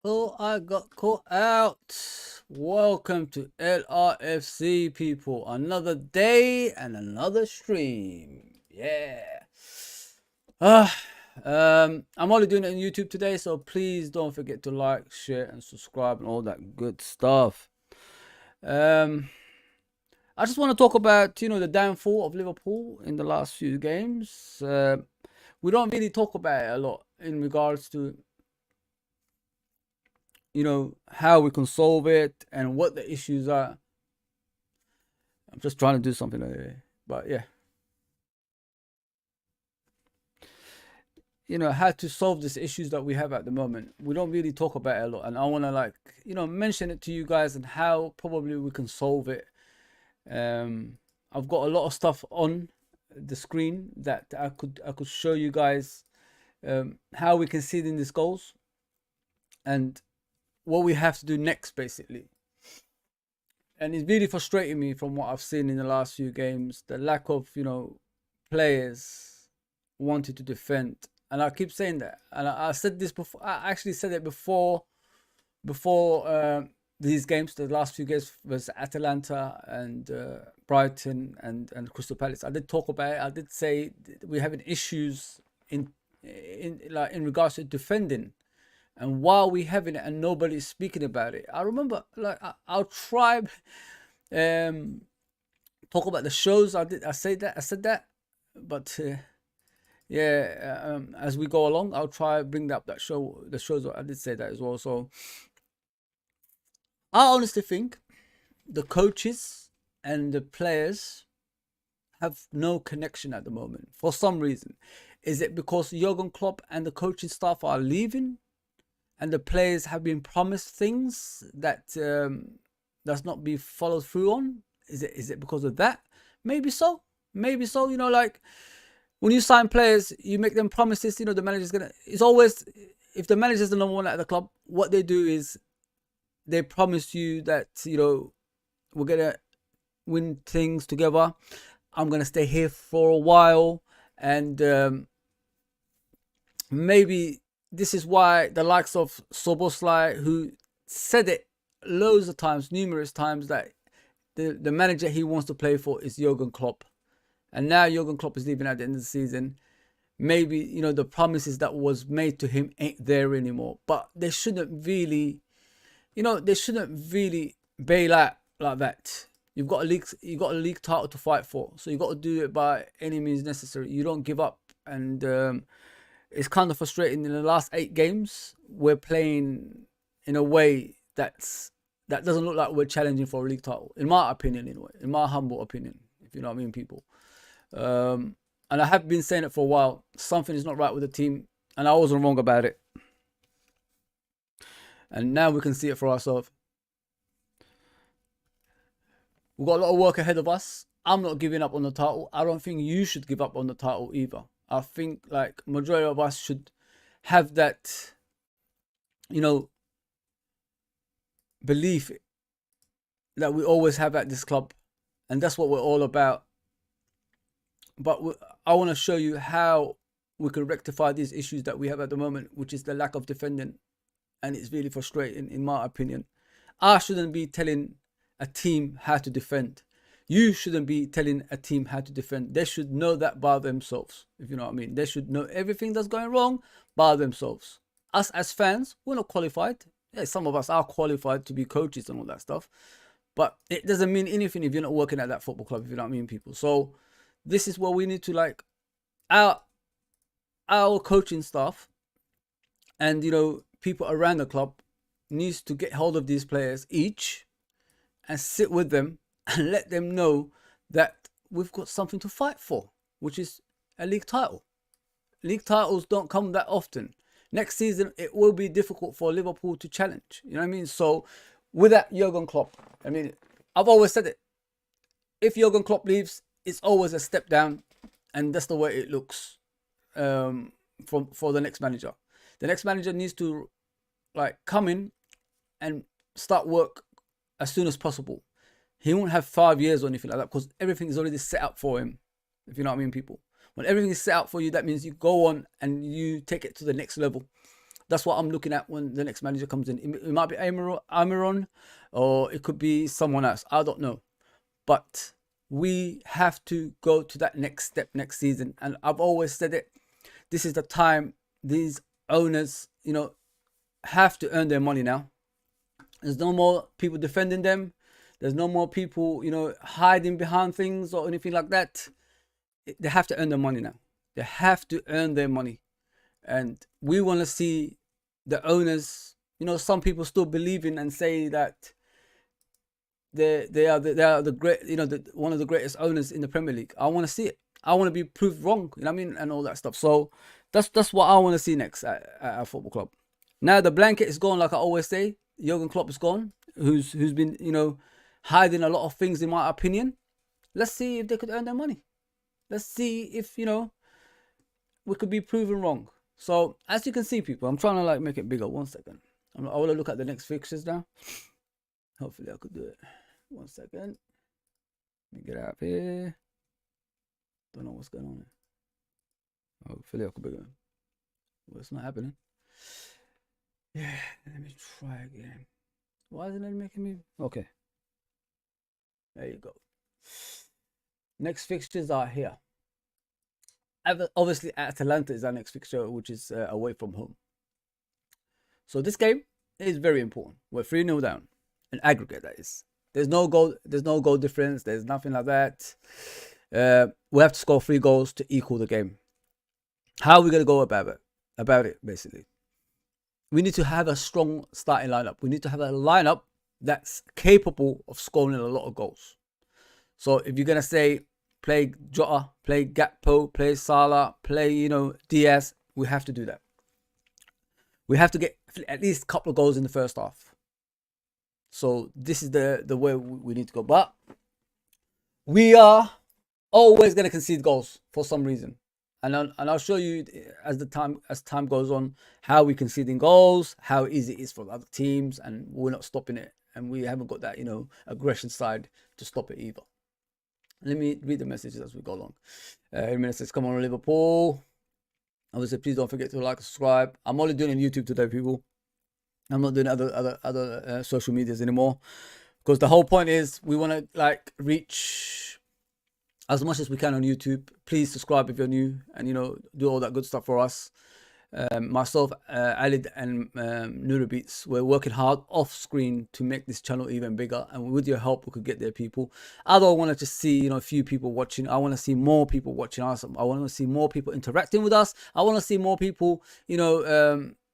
Oh, I got caught out. Welcome to LRFC, people. Another day and another stream. Yeah. Ah, I'm only doing it on YouTube today, so please don't forget to like, share, and subscribe and all that good stuff. Um, I just want to talk about the downfall of Liverpool in the last few games. We don't really talk about it a lot in regards to how we can solve it and what the issues are. I'm just trying to do something like but yeah, how to solve these issues that we have at the moment. We don't really talk about it a lot, and I want to mention it to you guys and how probably we can solve it. I've got a lot of stuff on the screen that I could show you guys, how we can see it in these goals and what we have to do next, basically. And it's really frustrating me from what I've seen in the last few games, the lack of players wanted to defend. And I keep saying that, and I said this before. I actually said it before these games. The last few games was Atalanta and Brighton and Crystal Palace. I did talk about it. I did say we're having issues in regards to defending, and while we having it and nobody's speaking about it. I remember our tribe talk about the shows. I said that, but yeah, as we go along, I'll try bring up the shows. I did say that as well. So I honestly think the coaches and the players have no connection at the moment for some reason. Is it because Jurgen Klopp and the coaching staff are leaving, and the players have been promised things that does not be followed through on? Is it because of that? Maybe so. Maybe so. Like when you sign players, you make them promises. The manager's gonna. It's always, if the manager's the number one at the club, what they do is they promise you that we're gonna win things together. I'm gonna stay here for a while, and maybe this is why the likes of Soboslai, who said it loads of times, numerous times, that the manager he wants to play for is Jurgen Klopp. And now Jurgen Klopp is leaving at the end of the season. Maybe, the promises that was made to him ain't there anymore. But they shouldn't really, bail out like that. You've got a league title to fight for. So you've got to do it by any means necessary. You don't give up. And it's kind of frustrating. In the last 8 games, we're playing in a way that doesn't look like we're challenging for a league title, in my opinion, anyway. In my humble opinion, if you know what I mean, people. And I have been saying it for a while. Something is not right with the team, and I wasn't wrong about it. And now we can see it for ourselves. We've got a lot of work ahead of us. I'm not giving up on the title. I don't think you should give up on the title either. I think majority of us should have that, belief that we always have at this club, and that's what we're all about. But I want to show you how we can rectify these issues that we have at the moment, which is the lack of defending, and it's really frustrating, in my opinion. I shouldn't be telling a team how to defend. You shouldn't be telling a team how to defend. They should know that by themselves, if you know what I mean. They should know everything that's going wrong by themselves. Us as fans, we're not qualified. Yeah, some of us are qualified to be coaches and all that stuff, but it doesn't mean anything if you're not working at that football club, if you know what I mean, people. So this is where we need to our coaching staff and people around the club needs to get hold of these players each and sit with them and let them know that we've got something to fight for, which is a league title. League titles don't come that often. Next season, it will be difficult for Liverpool to challenge. You know what I mean? So, with that, Jurgen Klopp, I mean, I've always said it. If Jurgen Klopp leaves, it's always a step down, and that's the way it looks for the next manager. The next manager needs to come in and start work as soon as possible. He won't have 5 years or anything like that because everything is already set up for him, if you know what I mean, people. When everything is set up for you, that means you go on and you take it to the next level. That's what I'm looking at when the next manager comes in. It might be Amiron, or it could be someone else. I don't know. But we have to go to that next step next season. And I've always said it. This is the time these owners, have to earn their money now. There's no more people defending them. There's no more people, hiding behind things or anything like that. They have to earn their money now. They have to earn their money. And we want to see the owners, some people still believe in and say that they are the great, one of the greatest owners in the Premier League. I want to see it. I want to be proved wrong, and all that stuff. So that's what I want to see next at our football club. Now the blanket is gone, like I always say. Jurgen Klopp is gone, who's been, hiding a lot of things, in my opinion. Let's see if they could earn their money. Let's see if, we could be proven wrong. So as you can see, people, I'm trying to make it bigger. 1 second. I want to look at the next fixtures now. Hopefully I could do it. 1 second. Let me get out of here. Don't know what's going on here. Hopefully I could be going. Well, it's not happening. Yeah, let me try again. Why isn't it making me? Okay. There you go. Next fixtures are here. Obviously, Atalanta is our next fixture, which is away from home. So this game is very important. We're 3-0 down. An aggregate, that is. There's no goal difference. There's nothing like that. We have to score 3 goals to equal the game. How are we going to go about it, basically? We need to have a strong starting lineup. We need to have a lineup that's capable of scoring a lot of goals. So if you're going to say, play Jota, play Gakpo, play Salah, play, Diaz, we have to do that. We have to get at least a couple of goals in the first half. So this is the way we need to go. But we are always going to concede goals for some reason. And I'll show you as time goes on how we conceding goals, how easy it is for other teams, and we're not stopping it. And we haven't got that, aggression side to stop it either. Let me read the messages as we go along. Everyone says, come on, Liverpool. Obviously, please don't forget to like and subscribe. I'm only doing YouTube today, people. I'm not doing other social medias anymore. Because the whole point is we want to reach as much as we can on YouTube. Please subscribe if you're new and, do all that good stuff for us. Myself, Alid and Nurabeats, we're working hard off screen to make this channel even bigger, and with your help we could get there, people. I don't want to just see a few people watching. I want to see more people watching us. I want to see more people interacting with us. I want to see more people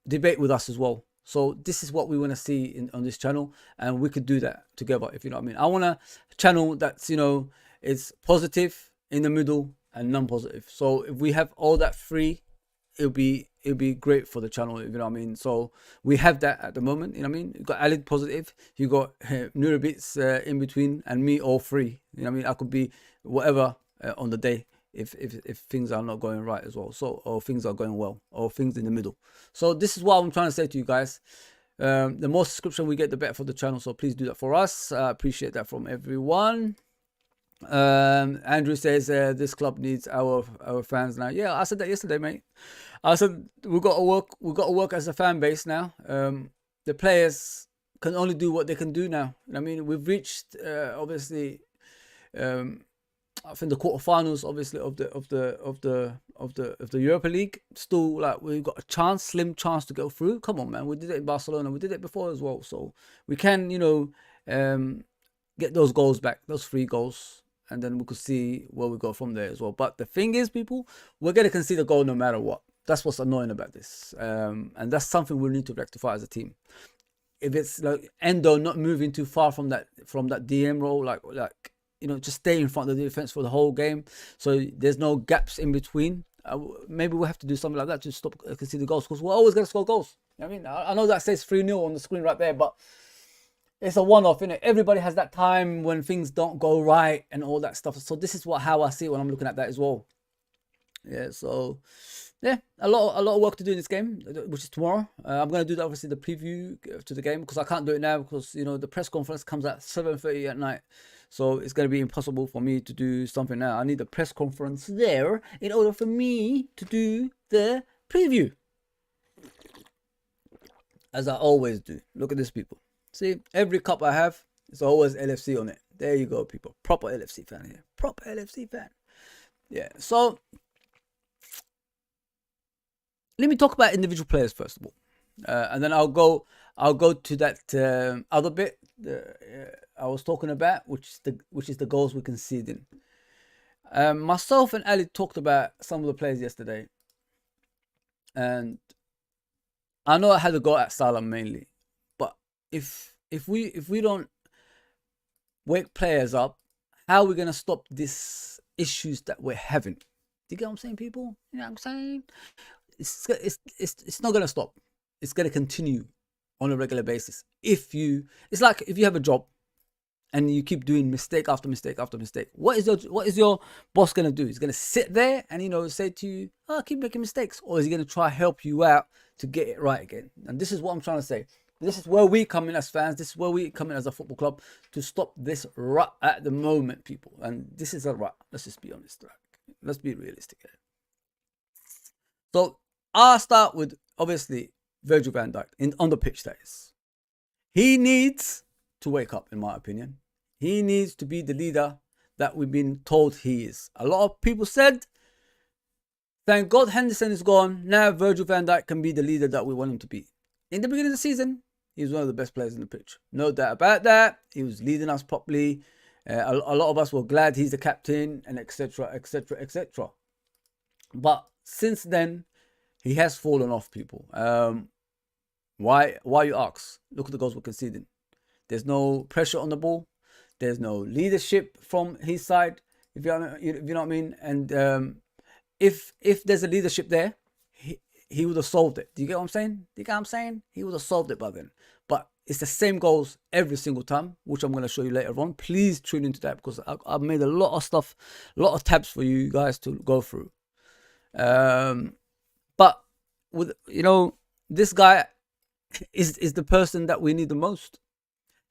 debate with us as well. So this is what we want to see on this channel, and we could do that together, if you know what I mean. I want a channel that's is positive, in the middle, and non-positive. So if we have all that free, it'll be great for the channel, if you know what I mean. So we have that at the moment, you know what I mean. You got Alid positive, you got Nurabits in between, and me all free. You know what I mean. I could be whatever on the day if things are not going right as well. So or things are going well, or things in the middle. So this is what I'm trying to say to you guys. The more subscription we get, the better for the channel. So please do that for us. I appreciate that from everyone. Andrew says this club needs our fans now. Yeah, I said that yesterday, mate. I said we got to work as a fan base now. The players can only do what they can do now. I mean, we've reached obviously I think the quarterfinals obviously of the Europa League. Still, we've got a slim chance to go through. Come on, man, we did it in Barcelona, we did it before as well, so we can get those goals back, those 3 goals, and then we could see where we go from there as well. But the thing is, people, we're going to concede a goal no matter what. That's what's annoying about this, and that's something we need to rectify as a team. If it's Endo not moving too far from that DM role, just stay in front of the defense for the whole game, so there's no gaps in between. Maybe we'll have to do something like that to stop conceding goals, because we're always going to score goals. I mean, I know that says 3-0 on the screen right there, but it's a one-off, innit? Everybody has that time when things don't go right and all that stuff. So this is how I see it when I'm looking at that as well. Yeah, so yeah, a lot of work to do in this game, which is tomorrow. I'm going to do that, obviously, the preview to the game, because I can't do it now because the press conference comes at 7:30 at night. So it's going to be impossible for me to do something now. I need the press conference there in order for me to do the preview. as I always do. Look at this, people. See, every cup I have, it's always LFC on it. There you go, people. Proper LFC fan here. Proper LFC fan. Yeah. So let me talk about individual players first of all, and then I'll go to that other bit I was talking about, which is the goals we conceded. Myself and Ali talked about some of the players yesterday, and I know I had to go at Salah mainly, but if we don't wake players up, how are we gonna stop these issues that we're having? Do you get what I'm saying, people? You know what I'm saying? It's not gonna stop. It's gonna continue on a regular basis. It's like if you have a job and you keep doing mistake after mistake after mistake, what is your boss gonna do? He's gonna sit there and say to you, "Oh, keep making mistakes," or is he gonna try to help you out to get it right again? And this is what I'm trying to say. This is where we come in as fans. This is where we come in as a football club to stop this rut at the moment, people. And this is a rut. Let's just be honest. Right? Let's be realistic here. So I'll start with, obviously, Virgil van Dijk on the pitch, that is. He needs to wake up, in my opinion. He needs to be the leader that we've been told he is. A lot of people said, thank God Henderson is gone. Now Virgil van Dijk can be the leader that we want him to be. In the beginning of the season, he was one of the best players in the pitch. No doubt about that. He was leading us properly. A lot of us were glad he's the captain, and etc, etc, etc. But since then, he has fallen off, people. Why you ask? Look at the goals we're conceding. There's no pressure on the ball. There's no leadership from his side, if you know what I mean. And if there's a leadership there, he would have solved it. Do you get what I'm saying? Do you get what I'm saying? He would have solved it by then. But it's the same goals every single time, which I'm going to show you later on. Please tune into that, because I've made a lot of stuff, a lot of tabs for you guys to go through. But with this guy is the person that we need the most.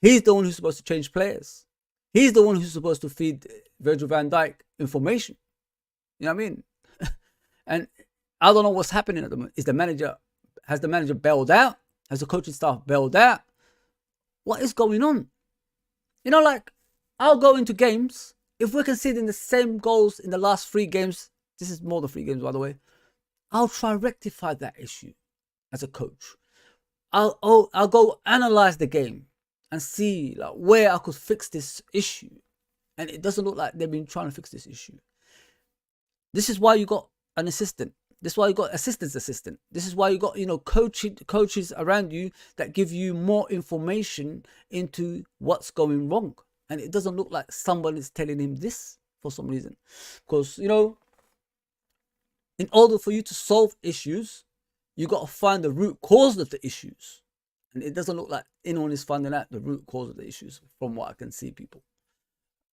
He's the one who's supposed to change players. He's the one who's supposed to feed Virgil van Dijk information. You know what I mean? And I don't know what's happening at the moment. Has the manager bailed out? Has the coaching staff bailed out? What is going on? Like, I'll go into games. If we're conceding the same goals in the last 3 games, this is more than 3 games, by the way, I'll try to rectify that issue as a coach. I'll go analyze the game and see like where I could fix this issue. And it doesn't look like they've been trying to fix this issue. This is why you got an assistant. This is why you got assistant's assistant. This is why you got, coaches around you that give you more information into what's going wrong. And it doesn't look like somebody's telling him this for some reason. Because, in order for you to solve issues, you got to find the root cause of the issues. And it doesn't look like anyone is finding out the root cause of the issues from what I can see, people.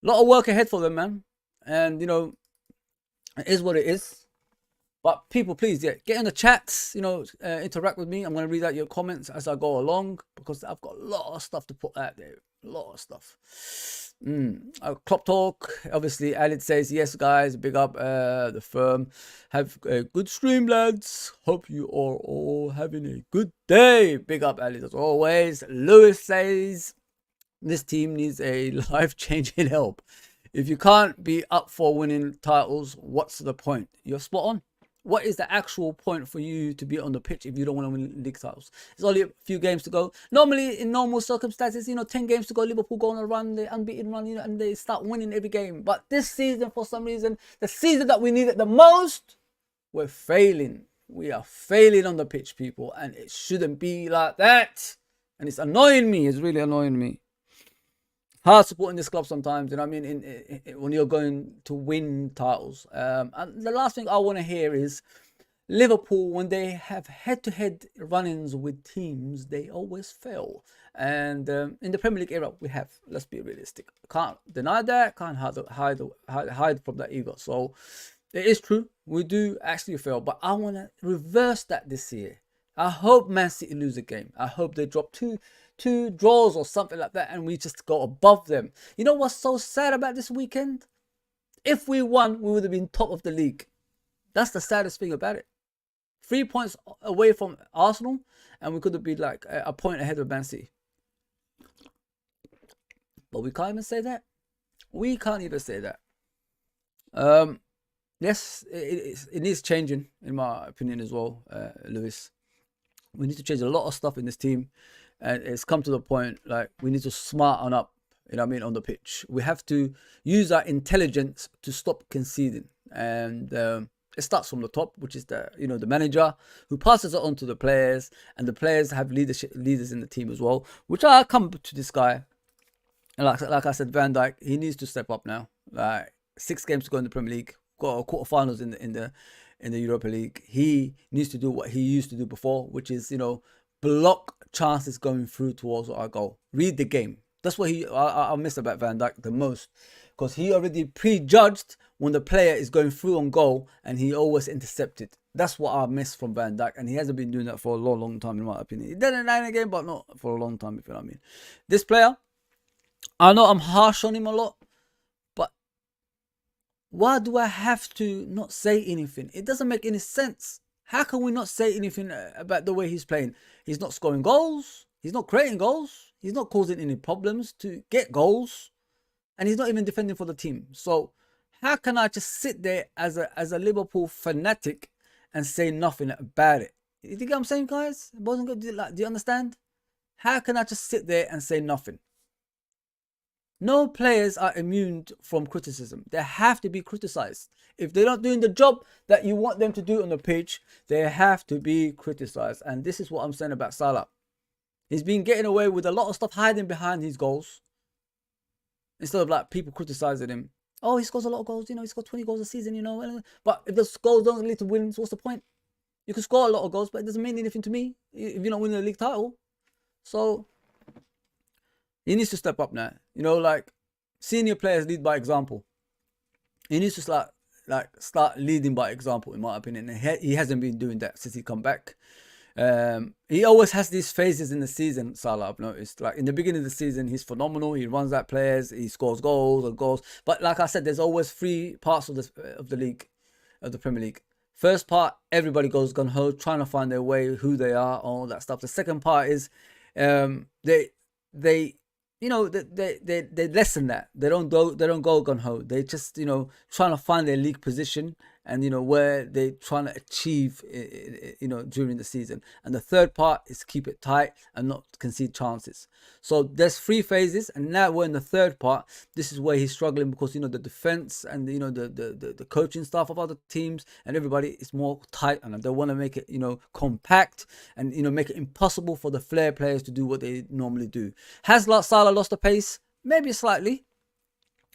A lot of work ahead for them, man. And, it is what it is. But people, please, get in the chats, interact with me. I'm going to read out your comments as I go along, because I've got a lot of stuff to put out there. A lot of stuff. Klopp talk. Obviously, Alid says, yes, guys, big up the firm. Have a good stream, lads. Hope you are all having a good day. Big up, Alid, as always. Lewis says, this team needs a life-changing help. If you can't be up for winning titles, what's the point? You're spot on. What is the actual point for you to be on the pitch if you don't want to win league titles? It's only a few games to go. Normally, in normal circumstances, 10 games to go, Liverpool go on a run, the unbeaten run, and they start winning every game. But this season, for some reason, the season that we needed the most, we're failing. We are failing on the pitch, people, and it shouldn't be like that. And it's annoying me. It's really annoying me. Hard supporting this club sometimes, when you're going to win titles. And the last thing I want to hear is Liverpool, when they have head-to-head run-ins with teams, they always fail. And in the Premier League era, we have. Let's be realistic. Can't deny that. Can't hide from that either. So it is true. We do actually fail. But I want to reverse that this year. I hope Man City lose a game. I hope they drop two draws or something like that, and we just go above them. You know what's so sad about this weekend? If we won, we would have been top of the league. That's the saddest thing about it. 3 points away from Arsenal, and we could have been like a point ahead of Man City. But we can't even say that. We can't even say that. Yes, it needs changing, in my opinion, as well, Lewis. We need to change a lot of stuff in this team, and it's come to the point like we need to smarten up. You know what I mean, on the pitch, we have to use our intelligence to stop conceding, and it starts from the top, which is the the manager who passes it on to the players, and the players have leaders in the team as well. Which I come to this guy, and like I said, Van Dijk, he needs to step up now. Like 6 games to go in the Premier League, got a quarterfinals in the Europa League. He needs to do what he used to do before, which is block chances going through towards our goal. Read the game. That's what I miss about Van Dijk the most, because he already prejudged when the player is going through on goal, and he always intercepted. That's what I miss from Van Dijk, and he hasn't been doing that for a long time, in my opinion. He did it in a game, but not for a long time, if you know what I mean. This player, I know I'm harsh on him a lot, but why do I have to not say anything? It doesn't make any sense. How can we not say anything about the way he's playing? He's not scoring goals. He's not creating goals. He's not causing any problems to get goals. And he's not even defending for the team. So how can I just sit there as a Liverpool fanatic and say nothing about it? You think I'm saying, guys? Do you understand? How can I just sit there and say nothing? No players are immune from criticism. They have to be criticized. If they're not doing the job that you want them to do on the pitch, they have to be criticized. And this is what I'm saying about Salah. He's been getting away with a lot of stuff, hiding behind his goals, instead of like people criticizing him. Oh, he scores a lot of goals, he scored 20 goals a season, But if those goals don't lead to wins, what's the point? You can score a lot of goals, but it doesn't mean anything to me if you're not winning the league title. So he needs to step up now. Like senior players lead by example. He needs to start leading by example, in my opinion. And he hasn't been doing that since he come back. He always has these phases in the season, Salah, I've noticed. Like in the beginning of the season, he's phenomenal. He runs at players. He scores goals. But like I said, there's always 3 parts of the league, of the Premier League. First part, everybody goes gung-ho, trying to find their way, who they are, all that stuff. The second part is they lessen that. They don't go gung-ho. They just trying to find their league position, and where they're trying to achieve during the season. And the third part is keep it tight and not concede chances. So there's 3 phases, and now we're in the third part. This is where he's struggling, because the defense and the coaching staff of other teams and everybody is more tight, and they want to make it compact and make it impossible for the flair players to do what they normally do. Has Salah lost the pace? Maybe slightly.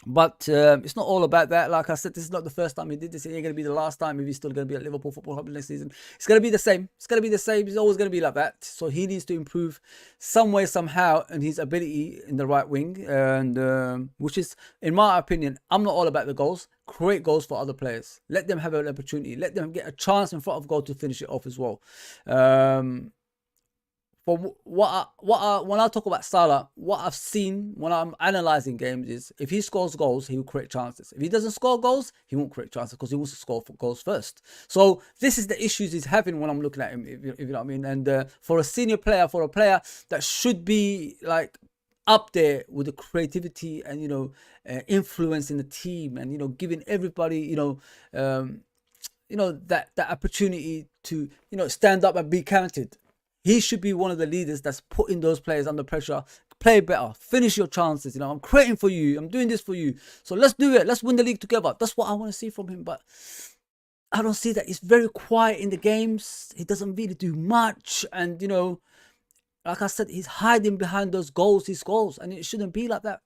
But it's not all about that. Like I said, this is not the first time he did this. It ain't going to be the last time if he's still going to be at Liverpool Football Club next season. It's going to be the same. It's going to be the same. It's always going to be like that. So he needs to improve some way, somehow, in his ability in the right wing. And which is, in my opinion, I'm not all about the goals. Create goals for other players. Let them have an opportunity. Let them get a chance in front of goal to finish it off as well. For when I talk about Salah, what I've seen when I'm analysing games is, if he scores goals, he will create chances. If he doesn't score goals, he won't create chances, because he wants to score goals first. So this is the issues he's having when I'm looking at him, if you know what I mean. And for a senior player, for a player that should be like up there with the creativity and influence in the team, and giving everybody that opportunity to stand up and be counted. He should be one of the leaders that's putting those players under pressure. Play better. Finish your chances. I'm creating for you. I'm doing this for you. So let's do it. Let's win the league together. That's what I want to see from him. But I don't see that. He's very quiet in the games. He doesn't really do much. And, like I said, he's hiding behind those goals he scores. And it shouldn't be like that.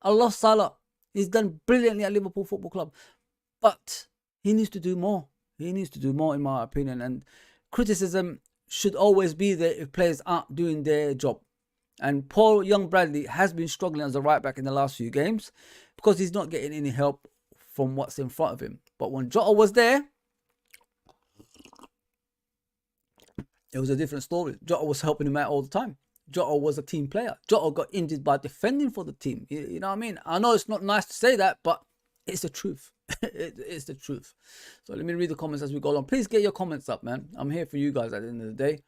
I love Salah. He's done brilliantly at Liverpool Football Club. But he needs to do more. He needs to do more, in my opinion. And criticism should always be there if players aren't doing their job. And poor young Bradley has been struggling as a right back in the last few games, because he's not getting any help from what's in front of him. But when Jota was there, it was a different story. Jota was helping him out all the time. Jota was a team player. Jota got injured by defending for the team. You know what I mean? I know it's not nice to say that, but it's the truth. It's the truth. So let me read the comments as we go along. Please get your comments up, man. I'm here for you guys at the end of the day.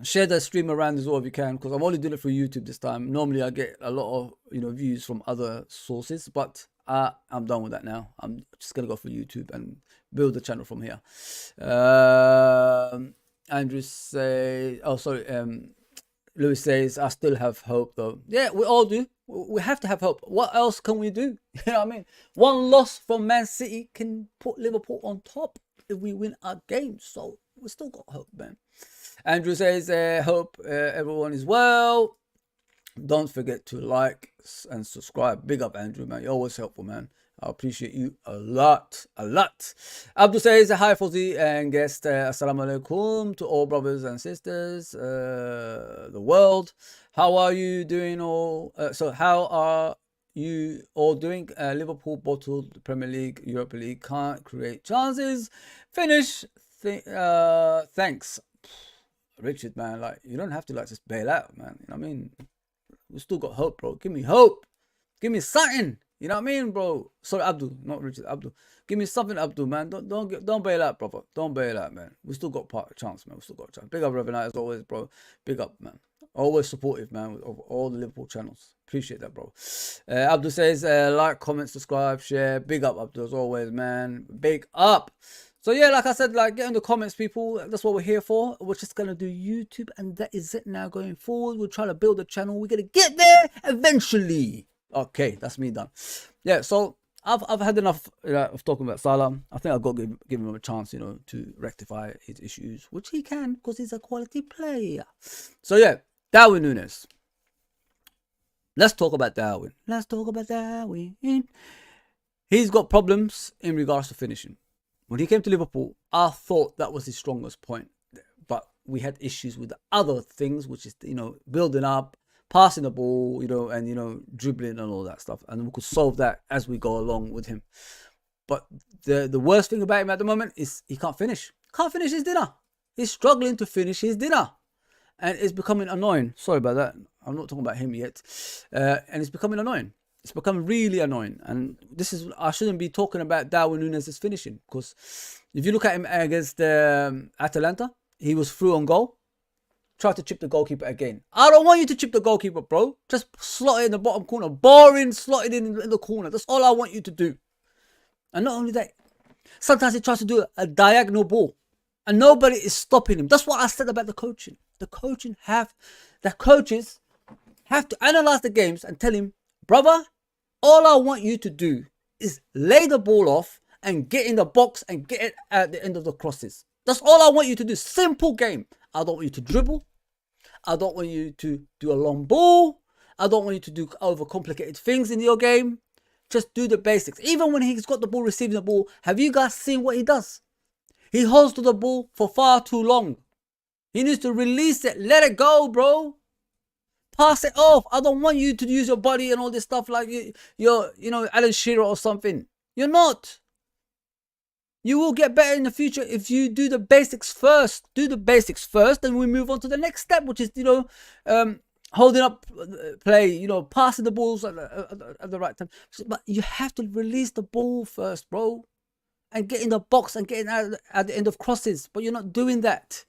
Share the stream around as well if you can, because I'm only doing it for YouTube this time. Normally I get a lot of views from other sources, but I'm done with that now. I'm just gonna go for YouTube and build the channel from here. Andrew say, oh sorry, Lewis says, I still have hope though. Yeah, we all do. We have to have hope. What else can we do? You know what I mean? One loss from Man City can put Liverpool on top if we win our game. So we still got hope, man. Andrew says, hope everyone is well. Don't forget to like and subscribe. Big up, Andrew, man. You're always helpful, man. I appreciate you a lot, a lot. Abdul says, hi, Fozzy and guest. Assalamu alaikum to all brothers and sisters, the world. How are you doing all? How are you all doing? Liverpool bottled the Premier League, Europa League, can't create chances. Finish. Thanks. Richard, man, like, you don't have to like just bail out, man. You know what I mean? We still got hope, bro. Give me hope. Give me something. You know what I mean, bro? Sorry, Abdul, not Richard. Abdul, give me something, Abdul, man. Don't bail out, brother. Don't bail out, man. We still got chance, man. We still got a chance. Big up, Reverend, as always, bro. Big up, man. Always supportive, man, of all the Liverpool channels. Appreciate that, bro. Abdul says, like, comment, subscribe, share. Big up, Abdul, as always, man. Big up. So yeah, like I said, like, get in the comments, people. That's what we're here for. We're just gonna do YouTube, and that is it now going forward. We're trying to build a channel. We're gonna get there eventually. Okay, that's me done. Yeah, so I've had enough of talking about Salah. I think I've got to give him a chance, to rectify his issues, which he can, because he's a quality player. So yeah, Darwin Núñez. Let's talk about Darwin. Let's talk about Darwin. He's got problems in regards to finishing. When he came to Liverpool, I thought that was his strongest point. But we had issues with the other things, which is, building up, passing the ball, and, dribbling and all that stuff. And we could solve that as we go along with him. But the worst thing about him at the moment is he can't finish. Can't finish his dinner. He's struggling to finish his dinner. And it's becoming annoying. Sorry about that. I'm not talking about him yet. And it's becoming annoying. It's become really annoying, and I shouldn't be talking about Darwin Núñez's finishing, because if you look at him against Atalanta, he was through on goal, tried to chip the goalkeeper again. I don't want you to chip the goalkeeper, bro. Just slot it in the bottom corner. Boring, slot it in the corner. That's all I want you to do. And not only that, sometimes he tries to do a diagonal ball, and nobody is stopping him. That's what I said about the coaching. The coaches have to analyze the games and tell him, brother, all I want you to do is lay the ball off and get in the box and get it at the end of the crosses. That's all I want you to do. Simple game. I don't want you to dribble. I don't want you to do a long ball. I don't want you to do overcomplicated things in your game. Just do the basics. Even when he's got the ball, receiving the ball, have you guys seen what he does? He holds to the ball for far too long. He needs to release it. Let it go, bro. Pass it off. I don't want you to use your body and all this stuff like you're Alan Shearer or something. You're not. You will get better in the future if you do the basics first. Do the basics first, and we move on to the next step, which is holding up play. Passing the balls at the right time. But you have to release the ball first, bro, and get in the box and get in at the end of crosses. But you're not doing that.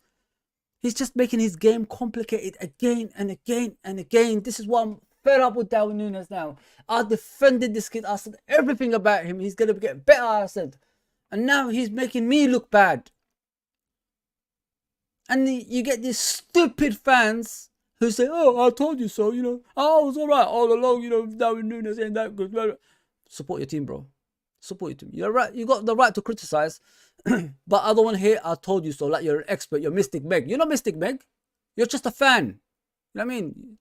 He's just making his game complicated again and again and again. This is why I'm fed up with Darwin Núñez now. I defended this kid. I said everything about him. He's going to get better, I said. And now he's making me look bad. And you get these stupid fans who say, oh, I told you so, I was all right all along, Darwin Núñez ain't that good. Support your team, bro. Support your team. You're right. You got the right to criticize. But I don't want to hear, I told you so, like you're an expert, you're Mystic Meg. You're not Mystic Meg. You're just a fan. You know what I mean?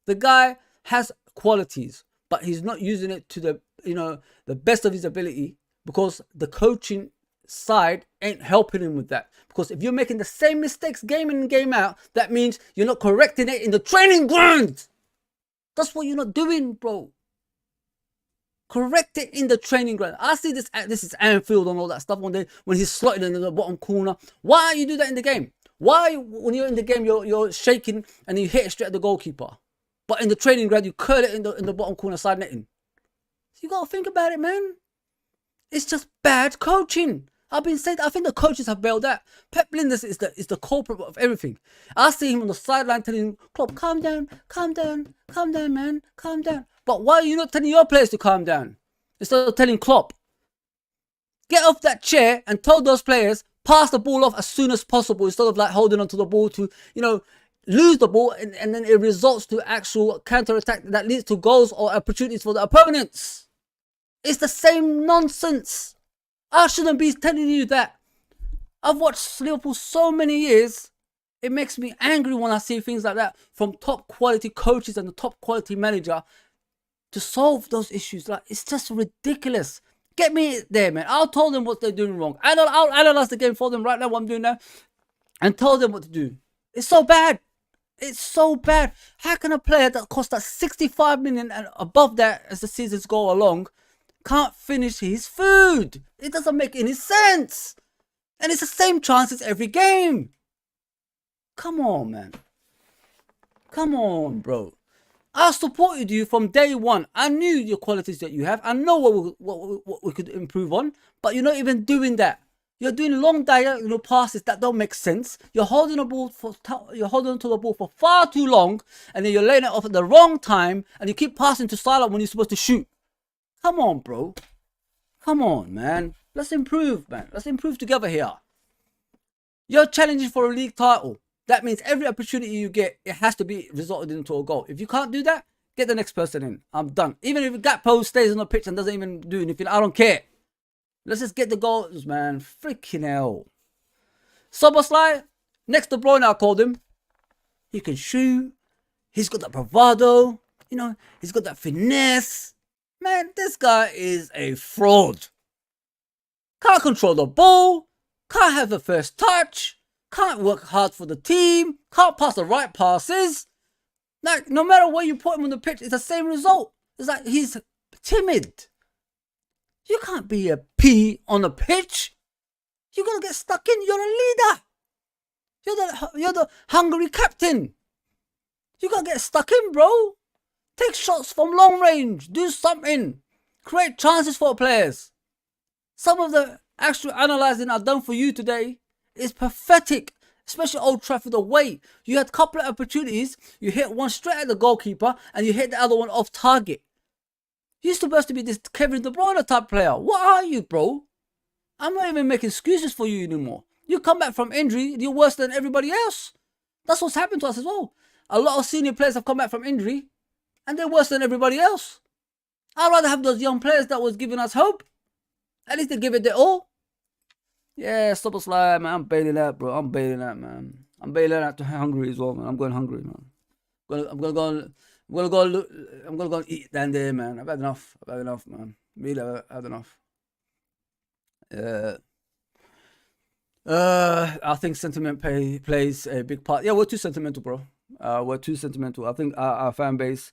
The guy has qualities, but he's not using it to the best of his ability, because the coaching side ain't helping him with that. Because if you're making the same mistakes game in and game out, that means you're not correcting it in the training ground. That's what you're not doing, bro. Correct it in the training ground. I see this is Anfield and all that stuff when he's slotted in the bottom corner. Why you do that in the game? Why, when you're in the game, you're shaking and you hit it straight at the goalkeeper, but in the training ground you curl it in the bottom corner side netting? You gotta think about it, man. It's just bad coaching. I've been saying, I think the coaches have bailed out. Pep Linders is the culprit of everything. I see him on the sideline telling him, Klopp, calm down, man, calm down. But why are you not telling your players to calm down? Instead of telling Klopp, get off that chair and tell those players, pass the ball off as soon as possible, instead of like holding onto the ball to, lose the ball and then it results to actual counter-attack that leads to goals or opportunities for the opponents. It's the same nonsense. I shouldn't be telling you that. I've watched Liverpool so many years. It makes me angry when I see things like that from top quality coaches and the top quality manager to solve those issues. Like, it's just ridiculous. Get me there, man. I'll tell them what they're doing wrong. I'll analyze the game for them right now, what I'm doing now, and tell them what to do. It's so bad. It's so bad. How can a player that cost us 65 million and above that as the seasons go along can't finish his food? It doesn't make any sense. And it's the same chances every game. Come on, man. Come on, bro. I supported you from day one. I knew your qualities that you have. I know what we could improve on. But you're not even doing that. You're doing long diagonal passes that don't make sense. You're holding onto the ball for far too long, and then you're laying it off at the wrong time, and you keep passing to Salah when you're supposed to shoot. Come on, bro. Come on, man. Let's improve, man. Let's improve together here. You're challenging for a league title. That means every opportunity you get, it has to be resulted into a goal. If you can't do that, get the next person in. I'm done. Even if Gakpo stays on the pitch and doesn't even do anything, I don't care. Let's just get the goals, man. Freaking hell. Szoboszlai, next to Bruyne, I called him. He can shoot. He's got that bravado. He's got that finesse. Man, this guy is a fraud. Can't control the ball. Can't have the first touch. Can't work hard for the team. Can't pass the right passes. Like, no matter where you put him on the pitch, it's the same result. It's like he's timid. You can't be a P on the pitch. You're going to get stuck in. You're a leader. You're the hungry captain. You're going to get stuck in, bro. Take shots from long range. Do something. Create chances for players. Some of the actual analysing I've done for you today is pathetic. Especially Old Trafford away. You had a couple of opportunities. You hit one straight at the goalkeeper and you hit the other one off target. You're supposed to be this Kevin De Bruyne type player. What are you, bro? I'm not even making excuses for you anymore. You come back from injury, you're worse than everybody else. That's what's happened to us as well. A lot of senior players have come back from injury and they're worse than everybody else. I'd rather have those young players that was giving us hope. At least they give it their all. Yeah, Szoboszlai, man. I'm bailing out, bro. I'm bailing out, man. I'm bailing out to Hungary as well, man. I'm going hungry, man. I'm gonna go and eat down there, man. I've had enough, man. Really, I've had enough. I think sentiment plays a big part. Yeah, we're too sentimental, bro. We're too sentimental. I think our fan base,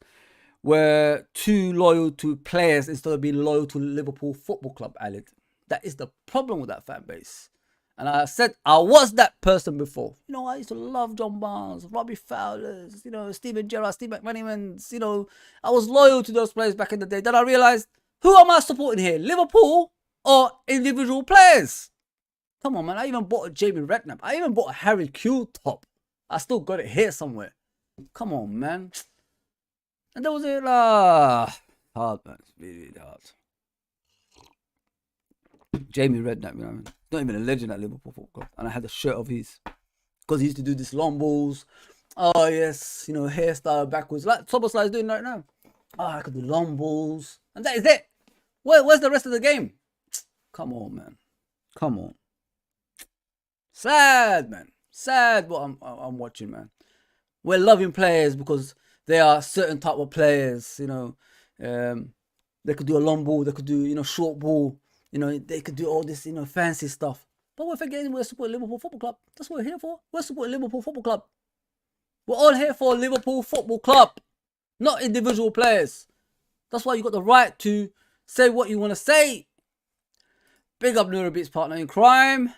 we're too loyal to players instead of being loyal to Liverpool Football Club, Alid. That is the problem with that fan base. And I said I was that person before. I used to love John Barnes, Robbie Fowlers, Steven Gerrard, Steve McManamans. I was loyal to those players back in the day. Then I realised, who am I supporting here? Liverpool or individual players? Come on, man. I even bought a Jamie Redknapp. I even bought a Harry Kewell top. I still got it here somewhere. Come on, man. And there was it. Hard, man. It's really, really hard. Jamie Redknapp, not even a legend at Liverpool Football Club. And I had a shirt of his. Because he used to do this long balls. Oh, yes. Hairstyle backwards. Like Szoboszlai is doing right now. Oh, I could do long balls. And that is it. Where's the rest of the game? Come on, man. Come on. Sad, man. Sad what I'm watching, man. We're loving players because they are certain type of players, They could do a long ball. They could do, short ball. They could do all this, fancy stuff. But we're forgetting we're supporting Liverpool Football Club. That's what we're here for. We're supporting Liverpool Football Club. We're all here for Liverpool Football Club, not individual players. That's why you got the right to say what you want to say. Big up Nurabit's partner in crime.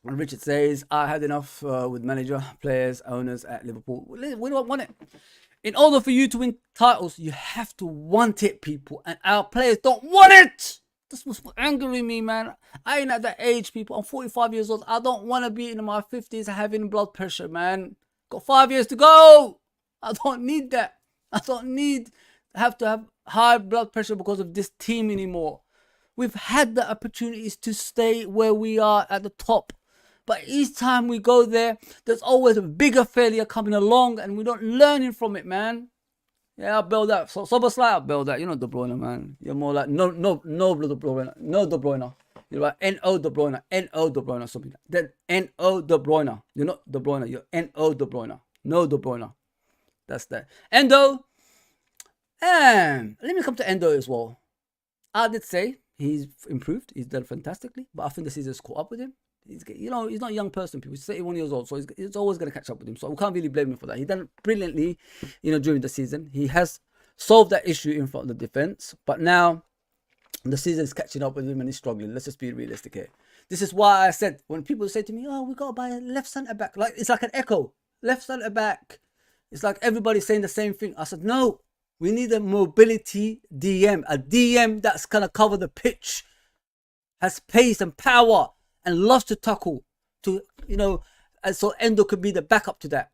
And Richard says, I had enough with manager, players, owners at Liverpool. We don't want it. In order for you to win titles, you have to want it, people. And our players don't want it. This was angering me, man. I ain't at that age, people. I'm 45 years old. I don't want to be in my 50s having blood pressure, man. Got 5 years to go. I don't need that. I don't need have to have high blood pressure because of this team anymore. We've had the opportunities to stay where we are at the top. But each time we go there, there's always a bigger failure coming along and we're not learning from it, man. Yeah, I'll build that. So Soboslai, I'll build that. You're not De Bruyne, man. You're more like no De Bruyne. No De Bruyne. You're like N-O De Bruyne. N-O De Bruyne. Something like that. Then N-O De Bruyne. You're not De Bruyne. You're N-O De Bruyne. No De Bruyne. That's that. Endo. And let me come to Endo as well. I did say he's improved. He's done fantastically. But I think the season's caught up with him. He's not a young person. People, he's 31 years old, so it's always going to catch up with him. So we can't really blame him for that. He done brilliantly, during the season. He has solved that issue in front of the defense, but now the season is catching up with him and he's struggling. Let's just be realistic here. This is why I said when people say to me, "Oh, we got to buy a left centre back," like it's like an echo. Left centre back. It's like everybody's saying the same thing. I said, no, we need a mobility DM, a DM that's gonna cover the pitch, has pace and power, and loves to tackle, and so Endo could be the backup to that.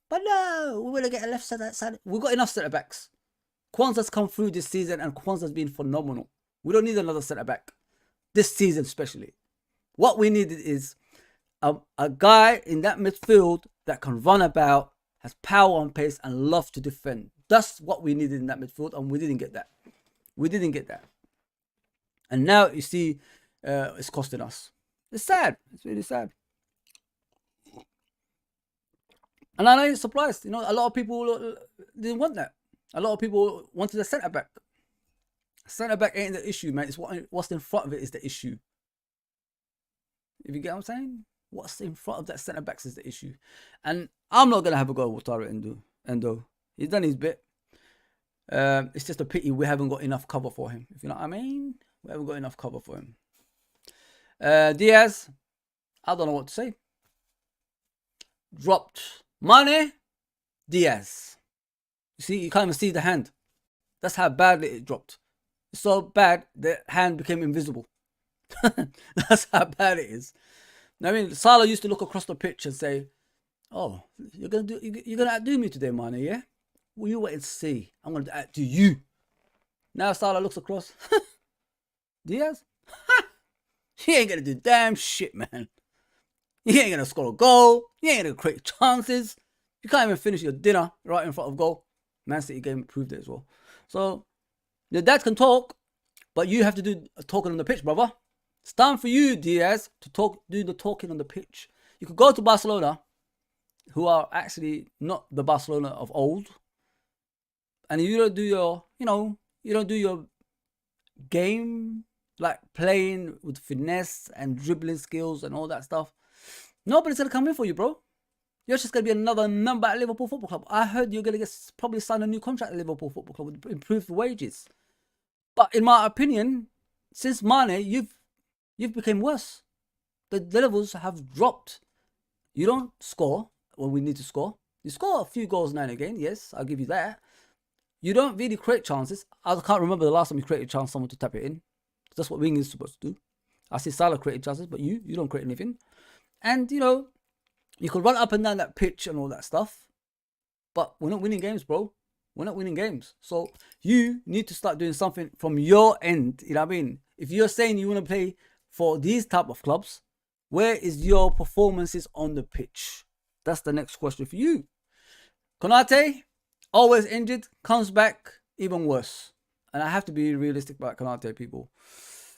But no, we're going to get a left side. We've got enough centre-backs. Kwanzaa's come through this season and Kwanzaa's been phenomenal. We don't need another centre-back. This season especially. What we needed is a guy in that midfield that can run about, has power and pace, and love to defend. That's what we needed in that midfield, and we didn't get that. We didn't get that. And now you see it's costing us. It's sad. It's really sad. And I ain't surprised. A lot of people didn't want that. A lot of people wanted a centre-back. Centre-back ain't the issue, man. It's what's in front of it is the issue. If you get what I'm saying? What's in front of that centre-backs is the issue. And I'm not going to have a go with Taro Endo. He's done his bit. It's just a pity we haven't got enough cover for him. If you know what I mean? We haven't got enough cover for him. Diaz, I don't know what to say. Dropped Mane, Diaz. You see, you can't even see the hand. That's how badly it dropped. It's so bad the hand became invisible. That's how bad it is. I mean, Salah used to look across the pitch and say, "Oh, you're gonna outdo me today, Mane, yeah? Well, you wait and see. I'm gonna outdo you." Now Salah looks across. Diaz? He ain't gonna do damn shit, man. He ain't gonna score a goal. He ain't gonna create chances. You can't even finish your dinner right in front of goal. Man City game proved it as well. So, your dad can talk, but you have to do talking on the pitch, brother. It's time for you, Diaz, to do the talking on the pitch. You could go to Barcelona, who are actually not the Barcelona of old, and you don't do your game, like playing with finesse and dribbling skills and all that stuff. Nobody's gonna come in for you, bro. You're just gonna be another number at Liverpool Football Club. I heard you're gonna probably sign a new contract at Liverpool Football Club with improved wages. But in my opinion, since Mane, you've become worse. The levels have dropped. You don't score when we need to score. You score a few goals now and again. Yes, I'll give you that. You don't really create chances. I can't remember the last time you created a chance someone to tap it in. That's what wing is supposed to do. I see Salah creating chances, but you don't create anything. And, you can run up and down that pitch and all that stuff. But we're not winning games, bro. We're not winning games. So you need to start doing something from your end. You know what I mean? If you're saying you want to play for these type of clubs, where is your performances on the pitch? That's the next question for you. Konate, always injured, comes back even worse. And I have to be realistic about Konate, people.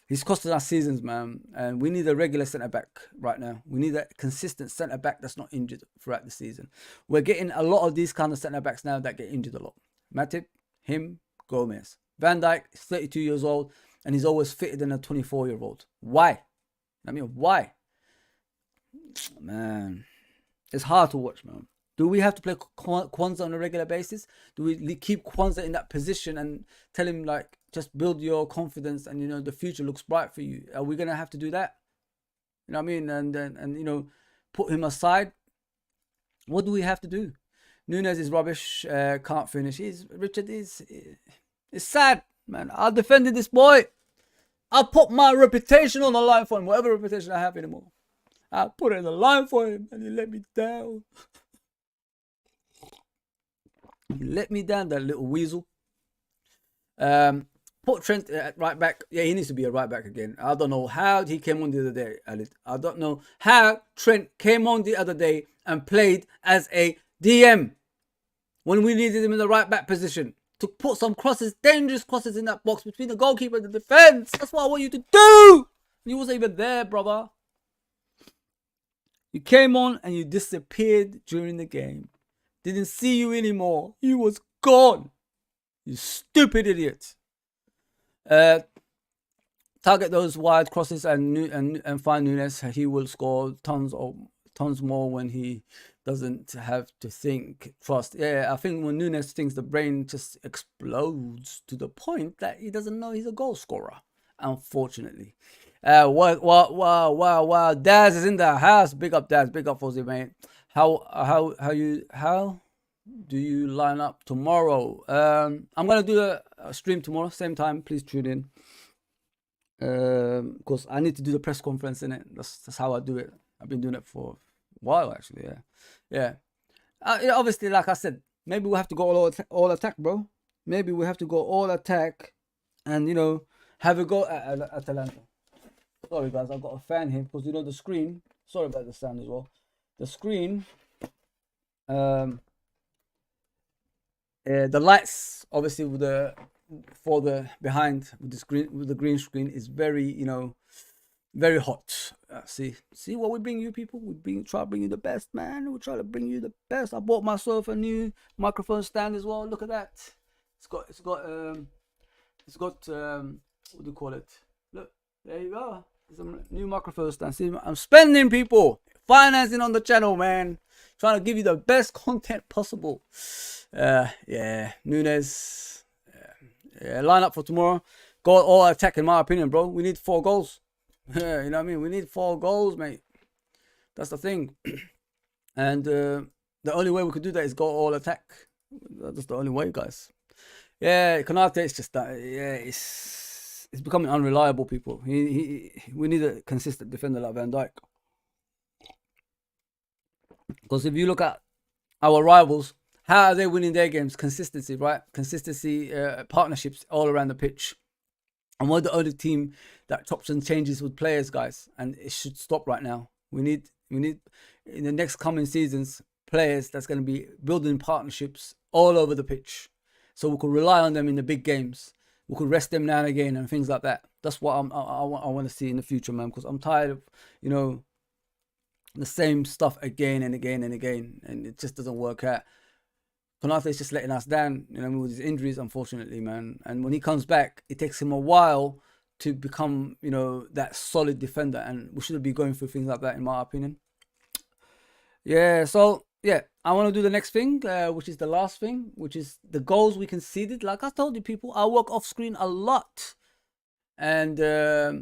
He's costing us seasons, man. And we need a regular centre-back right now. We need a consistent centre-back that's not injured throughout the season. We're getting a lot of these kind of centre-backs now that get injured a lot. Matip, him, Gomez. Van Dijk is 32 years old and he's always fitter than a 24-year-old. Why? Why? Man, it's hard to watch, man. Do we have to play Kwanzaa on a regular basis? Do we keep Kwanzaa in that position and tell him, like, just build your confidence and, the future looks bright for you? Are we going to have to do that? You know what I mean? And put him aside? What do we have to do? Nunes is rubbish, can't finish. Richard is... It's sad, man. I defended this boy. I put my reputation on the line for him, whatever reputation I have anymore. I put it in the line for him, and he let me down. He let me down, that little weasel. Put Trent at right back. Yeah, he needs to be a right back again. I don't know how he came on the other day. I don't know how Trent came on the other day and played as a DM when we needed him in the right back position to put some crosses, dangerous crosses in that box between the goalkeeper and the defense. That's what I want you to do. You wasn't even there, brother. You came on and you disappeared during the game. Didn't see you anymore. You was gone. You stupid idiot. Target those wide crosses and find Nunes. He will score tons more when he doesn't have to think. Trust. Yeah, I think when Nunes thinks, the brain just explodes to the point that he doesn't know he's a goal scorer. Unfortunately. Wow. Daz is in the house. Big up, Daz. Big up, Fozzie, mate. How do you line up tomorrow? I'm gonna do a stream tomorrow, same time. Please tune in. Because I need to do the press conference in it. That's how I do it. I've been doing it for a while, actually. Yeah. Obviously, like I said, maybe we have to go all attack, bro. Maybe we have to go all attack, and have a go at Atalanta. Sorry, guys, I've got a fan here because the screen. Sorry about the sound as well. The screen. The lights, obviously, behind with the green screen is very, very hot. See what we bring you, people. Try to bring you the best, man. We try to bring you the best. I bought myself a new microphone stand as well. Look at that. It's got what do you call it? Look, there you go. It's a new microphone stand. See, I'm spending, people. Financing on the channel, man. Trying to give you the best content possible. Nunes. Line up for tomorrow. Go all attack, in my opinion, bro. We need 4 goals. You know what I mean? We need 4 goals, mate. That's the thing. And the only way we could do that is go all attack. That's the only way, guys. Yeah, Konate is just that. Yeah, it's becoming unreliable, people. We need a consistent defender like Van Dijk. Because if you look at our rivals, how are they winning their games? Consistency, right? Consistency, partnerships all around the pitch. And we're the only team that chops and changes with players, guys. And it should stop right now. We need in the next coming seasons, players that's going to be building partnerships all over the pitch. So we could rely on them in the big games. We could rest them now and again and things like that. That's what I want to see in the future, man. Because I'm tired of, the same stuff again and again and again. And it just doesn't work out. Konate is just letting us down, with his injuries, unfortunately, man. And when he comes back, it takes him a while to become, that solid defender. And we shouldn't be going through things like that, in my opinion. Yeah, so, I want to do the next thing, which is the last thing, which is the goals we conceded. Like I told you, people, I work off screen a lot. And I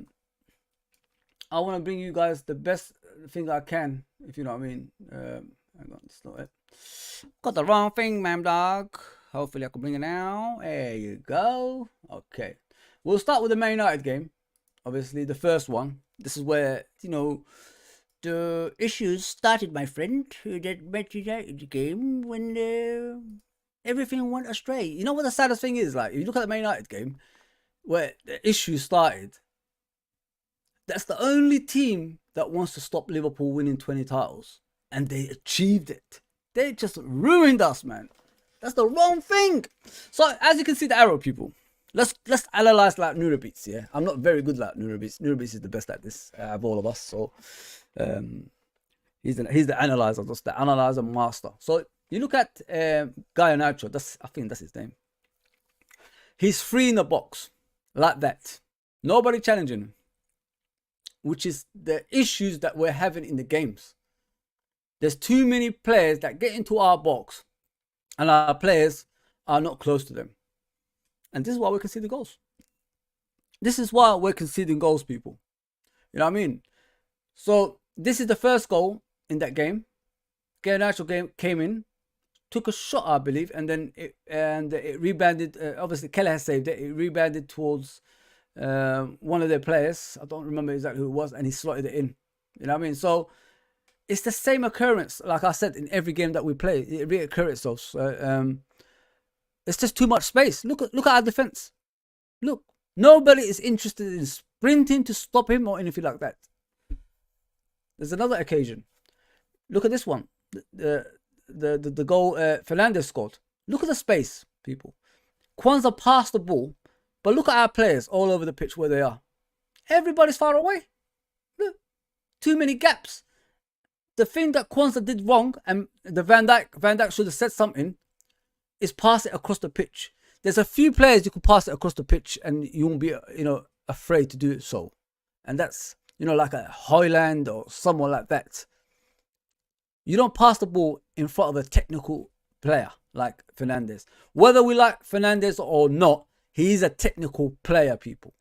want to bring you guys the best thing I can, if you know what I mean. Hang on, it's not it. Got the wrong thing, man, dog. Hopefully I can bring it now. There you go. Okay. We'll start with the Man United game. Obviously, the first one. This is where, the issues started, my friend. That Man United game when everything went astray. You know what the saddest thing is? Like, if you look at the Man United game, where the issues started, that's the only team that wants to stop Liverpool winning 20 titles. And they achieved it. They just ruined us, man. That's the wrong thing. So, as you can see the arrow, people, let's analyze like Nurabits, yeah? I'm not very good like Nurabits. Nurabits is the best at this of all of us. So, he's the analyzer, just the analyzer master. So, you look at Garnacho, I think that's his name. He's free in the box, like that. Nobody challenging him. Which is the issues that we're having in the games. There's too many players that get into our box and our players are not close to them. And this is why we're conceding goals. This is why we're conceding goals, people. You know what I mean? So this is the first goal in that game. Garnacho came in, took a shot, I believe, and then it rebounded. Obviously, Keller has saved it. It rebounded towards one of their players. I don't remember exactly who it was, and he slotted it in. You know what I mean? So it's the same occurrence. Like I said, in every game that we play, it reoccurs itself. So, it's just too much space. Look at our defense. Look, nobody is interested in sprinting to stop him or anything like that. There's another occasion. Look at this one. The goal Fernandez scored. Look at the space, people. Kwanzaa passed the ball, but look at our players all over the pitch where they are. Everybody's far away. Look, too many gaps. The thing that Kwanzaa did wrong, and the Van Dijk should have said something, is pass it across the pitch. There's a few players you can pass it across the pitch and you won't be, afraid to do it so. And that's, like a Hoyland or someone like that. You don't pass the ball in front of a technical player like Fernandez. Whether we like Fernandez or not, he's a technical player, people.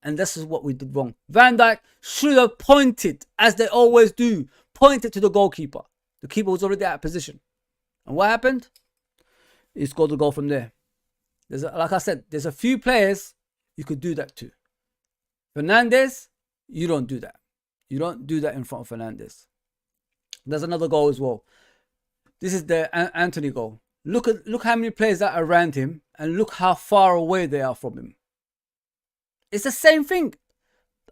And this is what we did wrong. Van Dijk should have pointed, as they always do, pointed to the goalkeeper. The keeper was already out of position. And what happened? He scored the goal from there. Like I said, there's a few players you could do that to. Fernandez, you don't do that. You don't do that in front of Fernandez. There's another goal as well. This is the Anthony goal. Look how many players that are around him, and look how far away they are from him. It's the same thing.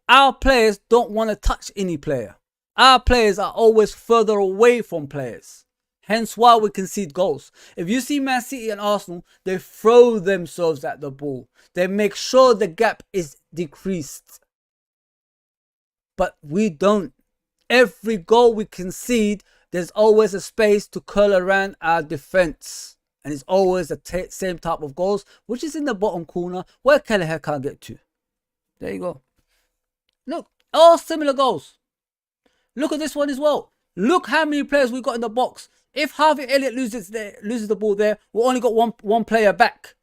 Our players don't want to touch any player. Our players are always further away from players. Hence why we concede goals. If you see Man City and Arsenal, they throw themselves at the ball. They make sure the gap is decreased. But we don't. Every goal we concede, there's always a space to curl around our defence. And it's always the same type of goals, which is in the bottom corner where Kelleher can't get to. There you go. Look, all similar goals. Look at this one as well. Look how many players we got in the box. If Harvey Elliott loses the ball there, we only got one player back.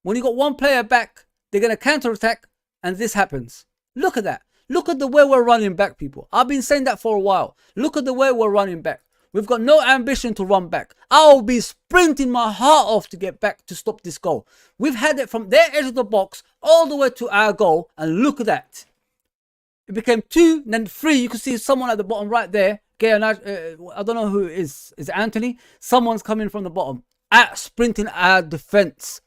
When you got one player back, they're going to counter-attack, and this happens. Look at that. Look at the way we're running back, people. I've been saying that for a while. Look at the way we're running back. We've got no ambition to run back. I'll be sprinting my heart off to get back to stop this goal. We've had it from their edge of the box all the way to our goal, and look at that. It became 2, then 3. You can see someone at the bottom right there. I don't know who it is. Is it Anthony? Someone's coming from the bottom. Sprinting our defense.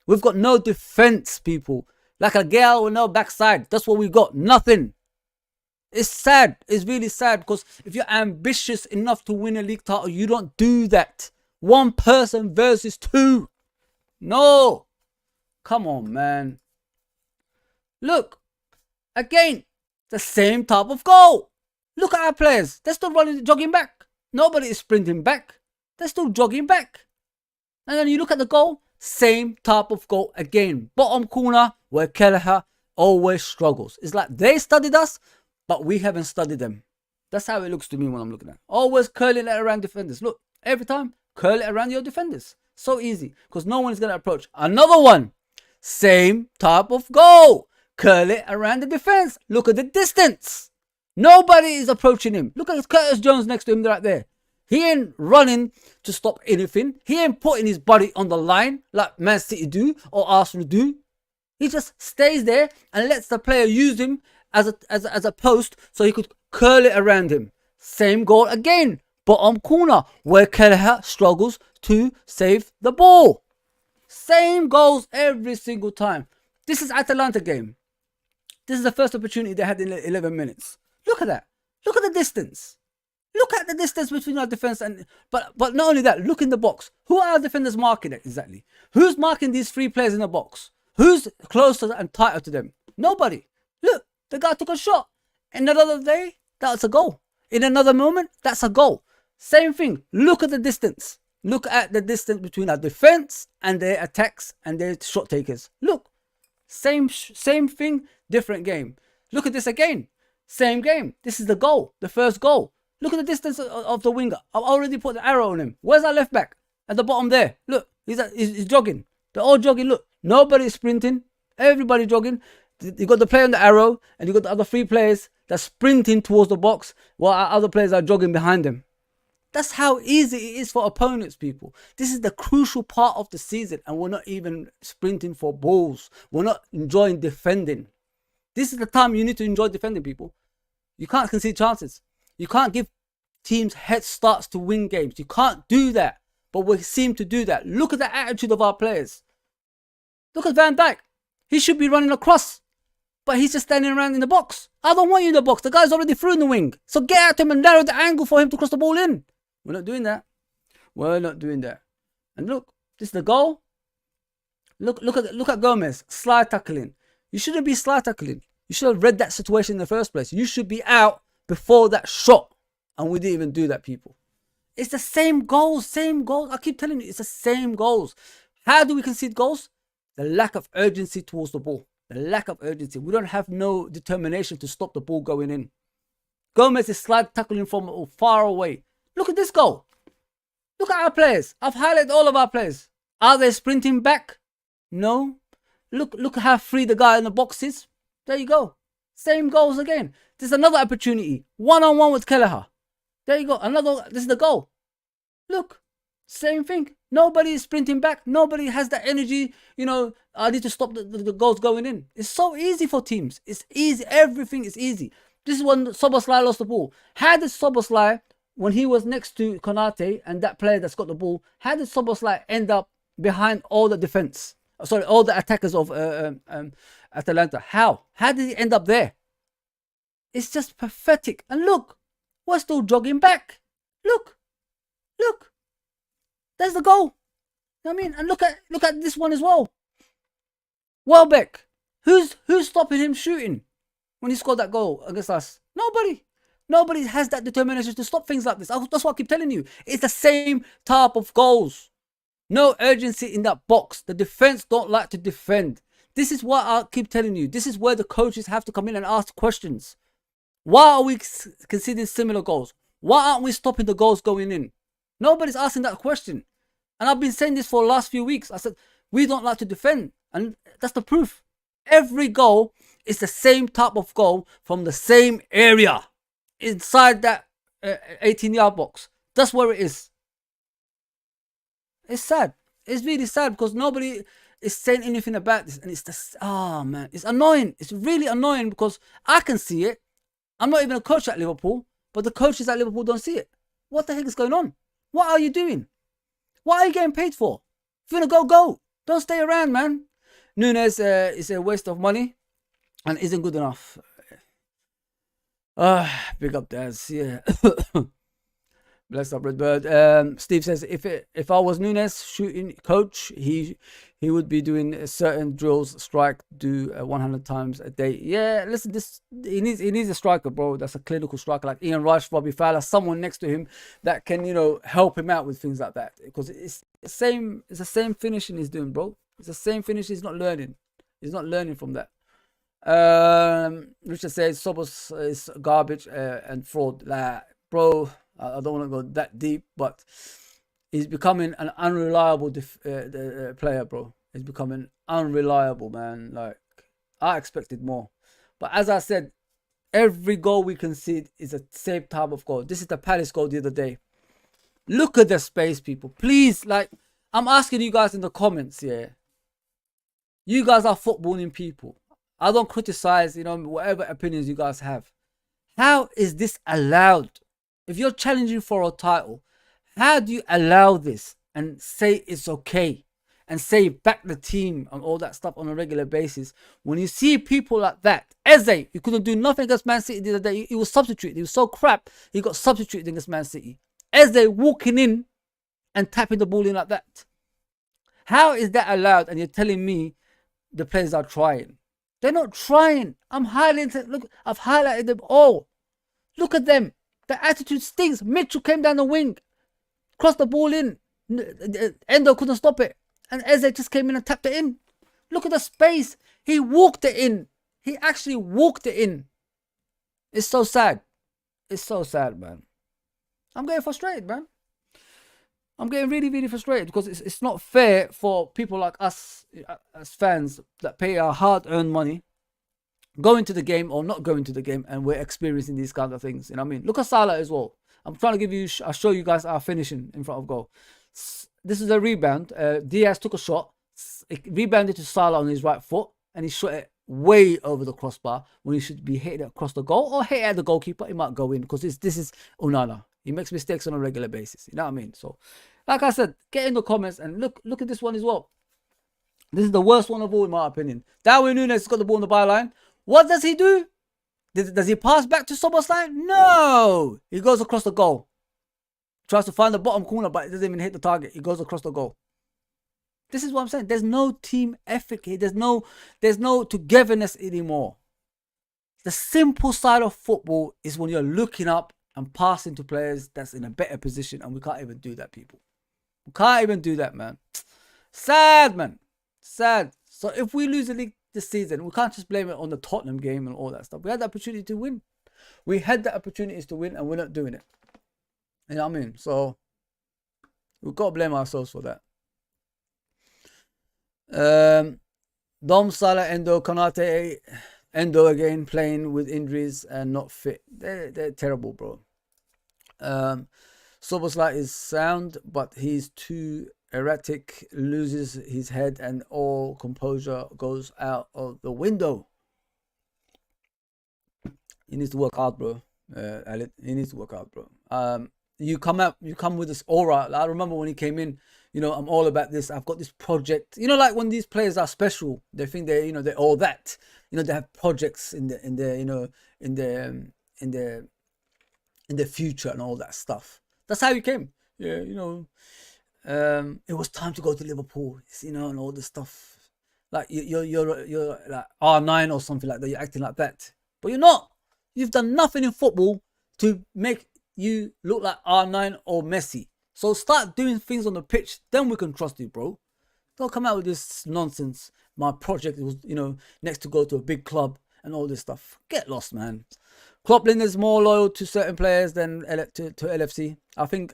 We've got no defense, people. Like a girl with no backside. That's what we got. Nothing. It's sad. It's really sad, because if you're ambitious enough to win a league title, you don't do that. One person versus 2. No. Come on, man. Look. Again. The same type of goal. Look at our players. They're still jogging back. Nobody is sprinting back. They're still jogging back. And then you look at the goal. Same type of goal again. Bottom corner where Kelleher always struggles. It's like they studied us, but we haven't studied them. That's how it looks to me when I'm looking at it. Always curling it around defenders. Look, every time, curl it around your defenders. So easy, because no one is going to approach. Another one. Same type of goal. Curl it around the defense. Look at the distance. Nobody is approaching him. Look at Curtis Jones next to him right there. He ain't running to stop anything. He ain't putting his body on the line like Man City do or Arsenal do. He just stays there and lets the player use him as a post so he could curl it around him. Same goal again. Bottom corner where Kelleher struggles to save the ball. Same goals every single time. This is Atalanta game. This is the first opportunity they had in 11 minutes. Look at that. Look at the distance. Look at the distance between our defense and... But not only that, look in the box. Who are our defenders marking it exactly? Who's marking these 3 players in the box? Who's closer and tighter to them? Nobody. Look, the guy took a shot. In another day, that's a goal. In another moment, that's a goal. Same thing. Look at the distance. Look at the distance between our defense and their attacks and their shot takers. Look. Same thing, different game. Look at this again. Same game. This is the goal. The first goal. Look at the distance of the winger. I've already put the arrow on him. Where's our left back? At the bottom there. Look, he's jogging. They're all jogging. Look, nobody's sprinting. Everybody jogging. You got the player on the arrow, and you got the other 3 players that's sprinting towards the box, while our other players are jogging behind them. That's how easy it is for opponents, people. This is the crucial part of the season, and we're not even sprinting for balls. We're not enjoying defending. This is the time you need to enjoy defending, people. You can't concede chances. You can't give teams head starts to win games. You can't do that. But we seem to do that. Look at the attitude of our players. Look at Van Dijk. He should be running across, but he's just standing around in the box. I don't want you in the box. The guy's already through in the wing. So get at him and narrow the angle for him to cross the ball in. We're not doing that. We're not doing that. And look, this is the goal. Look at Gomez. Slide tackling. You shouldn't be slide tackling. You should have read that situation in the first place. You should be out before that shot. And we didn't even do that, people. It's the same goals, same goals. I keep telling you, it's the same goals. How do we concede goals? The lack of urgency towards the ball. The lack of urgency. We don't have no determination to stop the ball going in. Gomez is slide tackling from far away. Look at this goal. Look at our players. I've highlighted all of our players. Are they sprinting back? No. Look how free the guy in the box is. There you go. Same goals again. There's another opportunity. One-on-one with Kelleher. There you go. This is the goal. Look. Same thing. Nobody is sprinting back. Nobody has that energy. You know, I need to stop the goals going in. It's so easy for teams. It's easy. Everything is easy. This is when Szoboszlai lost the ball. How did Szoboszlai, when he was next to Konate and that player that's got the ball, how did Szoboszlai end up behind all the defense? Sorry, all the attackers of Atalanta. How did he end up there? It's just pathetic. And look, we're still jogging back. Look. There's the goal. You know what I mean? And look at this one as well. Welbeck. Who's stopping him shooting when he scored that goal against us? Nobody. Nobody has that determination to stop things like this. That's what I keep telling you. It's the same type of goals. No urgency in that box. The defense don't like to defend. This is what I keep telling you. This is where the coaches have to come in and ask questions. Why are we conceding similar goals? Why aren't we stopping the goals going in? Nobody's asking that question. And I've been saying this for the last few weeks. I said, we don't like to defend. And that's the proof. Every goal is the same type of goal from the same area. Inside that 18-yard box. That's where it is. It's sad. It's really sad because nobody is saying anything about this. And it's just, oh man, it's annoying. It's really annoying because I can see it. I'm not even a coach at Liverpool, but the coaches at Liverpool don't see it. What the heck is going on? What are you doing? What are you getting paid for? If you want to go, go. Don't stay around, man. Nunes is a waste of money and isn't good enough. Big up, Daz. Yeah. Bless up, Redbird. Steve says, if I was Nunes shooting coach, he would be doing certain drills, strike, do 100 times a day. Yeah, listen, he needs a striker, bro. That's a clinical striker like Ian Rush, Bobby Fowler, someone next to him that can, you know, help him out with things like that. Because it's the same finishing he's doing, bro. It's the same finish. He's not learning. He's not learning from that. Richard says Sobos is garbage and fraud. Like, bro, I don't want to go that deep, but he's becoming an unreliable player, bro. He's becoming unreliable, man. Like, I expected more. But as I said, every goal we concede is a same type of goal. This is the Palace goal the other day. Look at the space, people. Please, like, I'm asking you guys in the comments, yeah. You guys are footballing people. I don't criticize, you know, whatever opinions you guys have. How is this allowed? If you're challenging for a title, how do you allow this and say it's okay and say back the team and all that stuff on a regular basis when you see people like that? Eze, he couldn't do nothing against Man City the other day. He was substituted. He was so crap, he got substituted against Man City. Eze walking in and tapping the ball in like that. How is that allowed? And you're telling me the players are trying. They're not trying. I'm highlighting. Look, I've highlighted them all. Look at them. The attitude stinks. Mitchell came down the wing, crossed the ball in. Endo couldn't stop it. And Eze just came in and tapped it in. Look at the space. He walked it in. He actually walked it in. It's so sad. It's so sad, man. I'm getting frustrated, man. I'm getting really, really frustrated because it's not fair for people like us as fans that pay our hard-earned money, going to the game or not going to the game, and we're experiencing these kinds of things. You know what I mean? Look at Salah as well. I'm trying to give you, I'll show you guys our finishing in front of goal. This is a rebound. Diaz took a shot, it rebounded to Salah on his right foot, and he shot it way over the crossbar when he should be hitting it across the goal or hit at the goalkeeper. He might go in because this is Onana. He makes mistakes on a regular basis. You know what I mean? So, like I said, get in the comments and look at this one as well. This is the worst one of all, in my opinion. Darwin Núñez has got the ball on the byline. What does he do? Does he pass back to Szoboszlai? No! He goes across the goal. Tries to find the bottom corner, but it doesn't even hit the target. He goes across the goal. This is what I'm saying. There's no team ethic here. There's no togetherness anymore. The simple side of football is when you're looking up and passing to players that's in a better position, and we can't even do that, people. We can't even do that, man. Sad, man. Sad. So if we lose the league this season, we can't just blame it on the Tottenham game and all that stuff. We had the opportunity to win. We had the opportunities to win, and we're not doing it. You know what I mean? So we've got to blame ourselves for that. Dom, Salah, Endo, Konate, Endo again playing with injuries and not fit. They're terrible, bro. Szoboszlai is sound, but he's too erratic, loses his head, and all composure goes out of the window. He needs to work hard, bro. Alec, he needs to work hard, bro. You come with this aura. I remember when he came in, you know, I'm all about this. I've got this project. You know, like when these players are special, they think they're, you know, they're all that. You know, they have projects in the future and all that stuff. That's how he came. Yeah, you know, it was time to go to Liverpool, you know, and all this stuff. Like you're like R9 or something like that. You're acting like that, but you're not. You've done nothing in football to make you look like R9 or Messi. So start doing things on the pitch, then we can trust you, bro. Don't come out with this nonsense. My project was, you know, next to go to a big club and all this stuff. Get lost, man. Klopp is more loyal to certain players than to LFC. I think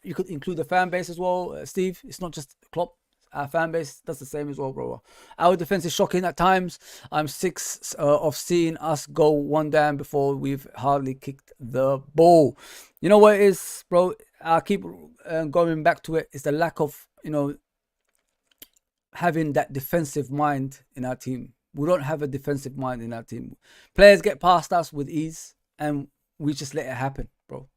you could include the fan base as well, Steve. It's not just Klopp. Our fan base does the same as well, bro. Our defense is shocking at times. I'm sick of seeing us go one down before we've hardly kicked the ball. You know what it is, bro? I keep going back to it. It's the lack of, you know, having that defensive mind in our team. We don't have a defensive mind in our team. Players get past us with ease, and we just let it happen, bro.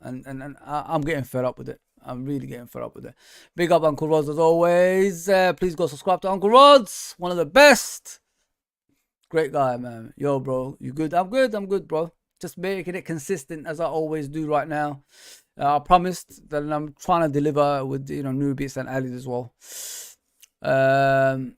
And I'm getting fed up with it. I'm really getting fed up with it. Big up Uncle Rods as always. Please go subscribe to Uncle Rods. One of the best. Great guy, man. Yo, bro. You good? I'm good. I'm good, bro. Just making it consistent as I always do right now. I promised that I'm trying to deliver with, you know, new bits and added as well. Endo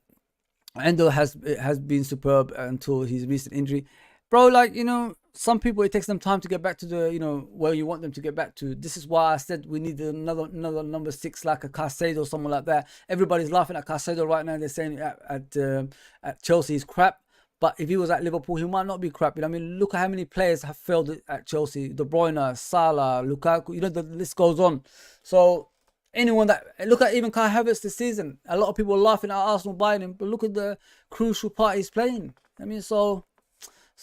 has been superb until his recent injury. Bro, like, you know, some people, it takes them time to get back to the, you know, where you want them to get back to. This is why I said we need another number 6, like a Caicedo or someone like that. Everybody's laughing at Caicedo right now. They're saying at Chelsea he's crap. But if he was at Liverpool, he might not be crap. You know, I mean, look at how many players have failed at Chelsea. De Bruyne, Salah, Lukaku, you know, the list goes on. So anyone that, look at even Kai Havertz this season. A lot of people are laughing at Arsenal buying him, but look at the crucial part he's playing. I mean, so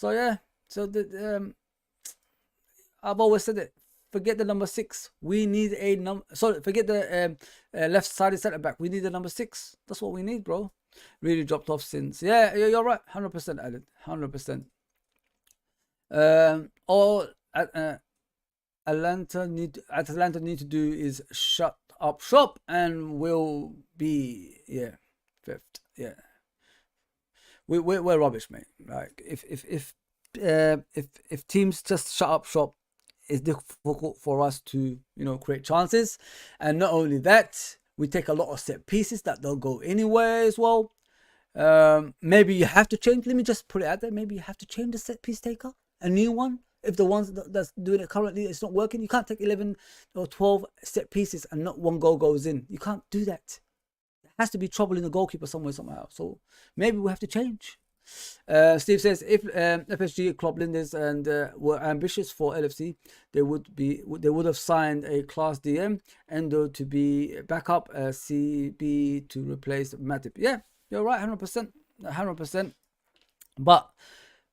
yeah. So I've always said it. Forget the number 6. We need a number. Sorry, forget the left-sided centre back. We need the number 6. That's what we need, bro. Really dropped off since. Yeah, you're right. 100% added. 100%. All Atlanta need to do is shut up shop, and we'll be 5th. Yeah, we're rubbish, mate. Like if teams just shut up shop, it's difficult for us to, you know, create chances. And not only that, we take a lot of set pieces that don't go anywhere as well. Maybe you have to change. Let me just put it out there. Maybe you have to change the set piece taker, a new one. If the ones that's doing it currently, it's not working, you can't take 11 or 12 set pieces and not one goal goes in. You can't do that. There has to be trouble in the goalkeeper somewhere, somehow. So maybe we have to change. Steve says if FSG, Klopp, Linders and were ambitious for LFC, they would have signed a class DM, Endo to be backup, CB to replace Matip. Yeah, you're right, 100%. But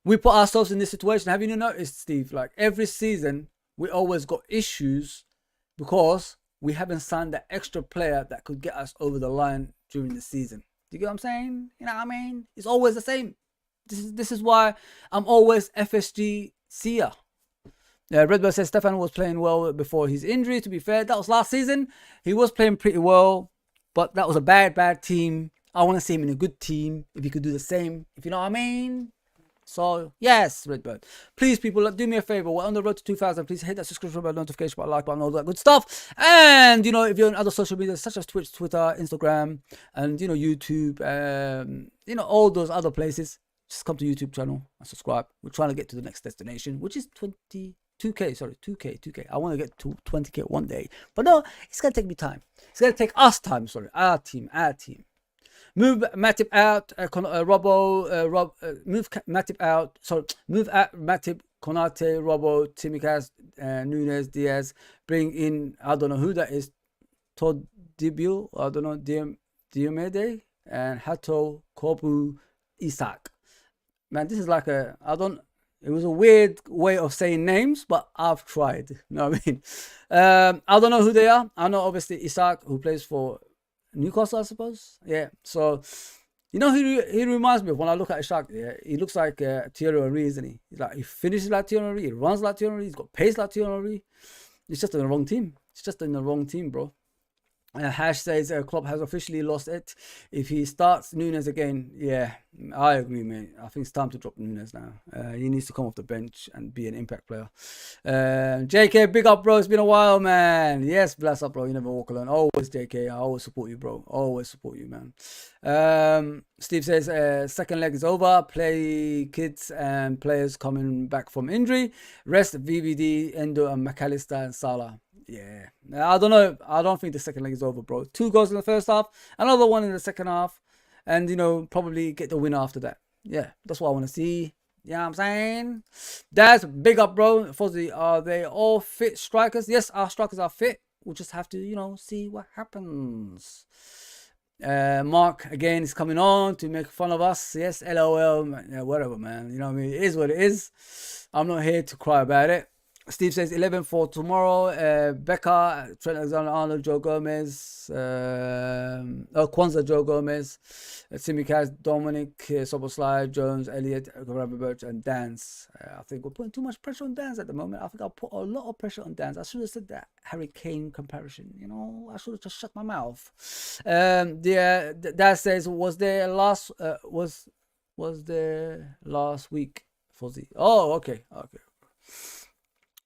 we put ourselves in this situation. Have you noticed, Steve? Like every season, we always got issues because we haven't signed that extra player that could get us over the line during the season. Do you get what I'm saying? You know what I mean? It's always the same. This is why I'm always FSG seer. Redbird says Stefan was playing well before his injury. To be fair, that was last season. He was playing pretty well, but that was a bad team. I want to see him in a good team. If he could do the same, if you know what I mean. So, yes, Redbird. Please, people, do me a favor. We're on the road to 2,000. Please hit that subscription button, notification button, like button, all that good stuff. And, you know, if you're on other social media, such as Twitch, Twitter, Instagram, and, you know, YouTube, you know, all those other places, just come to YouTube channel and subscribe. We're trying to get to the next destination, which is 2K. Sorry, 2K. I want to get to 20K one day. But no, it's going to take me time. It's going to take us time, sorry. Our team. Move Matip out, move Matip out. Sorry, move out Matip, Konate, Robbo, Tsimikas, Nunes, Diaz. Bring in, I don't know who that is, Todd Dibu, I don't know, Diomede, and Hato, Kobu, Isak. Man, this is like it was a weird way of saying names, but I've tried. You know what I mean? I don't know who they are. I know obviously Isak, who plays for Newcastle, I suppose. Yeah. So, you know who he reminds me of when I look at Ishak? Yeah, he looks like Thierry Henry, isn't he? He finishes like Thierry Henry. He runs like Thierry Henry. He's got pace like Thierry Henry. It's just in the wrong team. It's just in the wrong team, bro. Hash says Klopp has officially lost it. If he starts Nunes again, yeah, I agree, mate. I think it's time to drop Nunes now. He needs to come off the bench and be an impact player. JK, big up, bro. It's been a while, man. Yes, bless up, bro. You never walk alone. Always, JK. I always support you, bro. Always support you, man. Steve says second leg is over. Play kids and players coming back from injury. Rest VVD, Endo, and McAllister and Salah. Yeah, I don't know. I don't think the second leg is over, bro. 2 goals in the first half, another one in the second half, and, you know, probably get the win after that. Yeah, that's what I want to see. You know what I'm saying? That's big up, bro. Fozzie, are they all fit strikers? Yes, our strikers are fit. We'll just have to, you know, see what happens. Mark, again, is coming on to make fun of us. Yes, LOL, yeah, whatever, man. You know what I mean? It is what it is. I'm not here to cry about it. Steve says 11 for tomorrow. Becca, Trent Alexander-Arnold, Joe Gomez, Kwanzaa, Joe Gomez, Simicaz, Dominic, Soboslai, Jones, Elliot, Gravenberch, and Dance. I think we're putting too much pressure on Dance at the moment. I think I'll put a lot of pressure on Dance. I should have said that Harry Kane comparison. You know, I should have just shut my mouth. Dad says, was there last week, Fozzie? Oh, okay.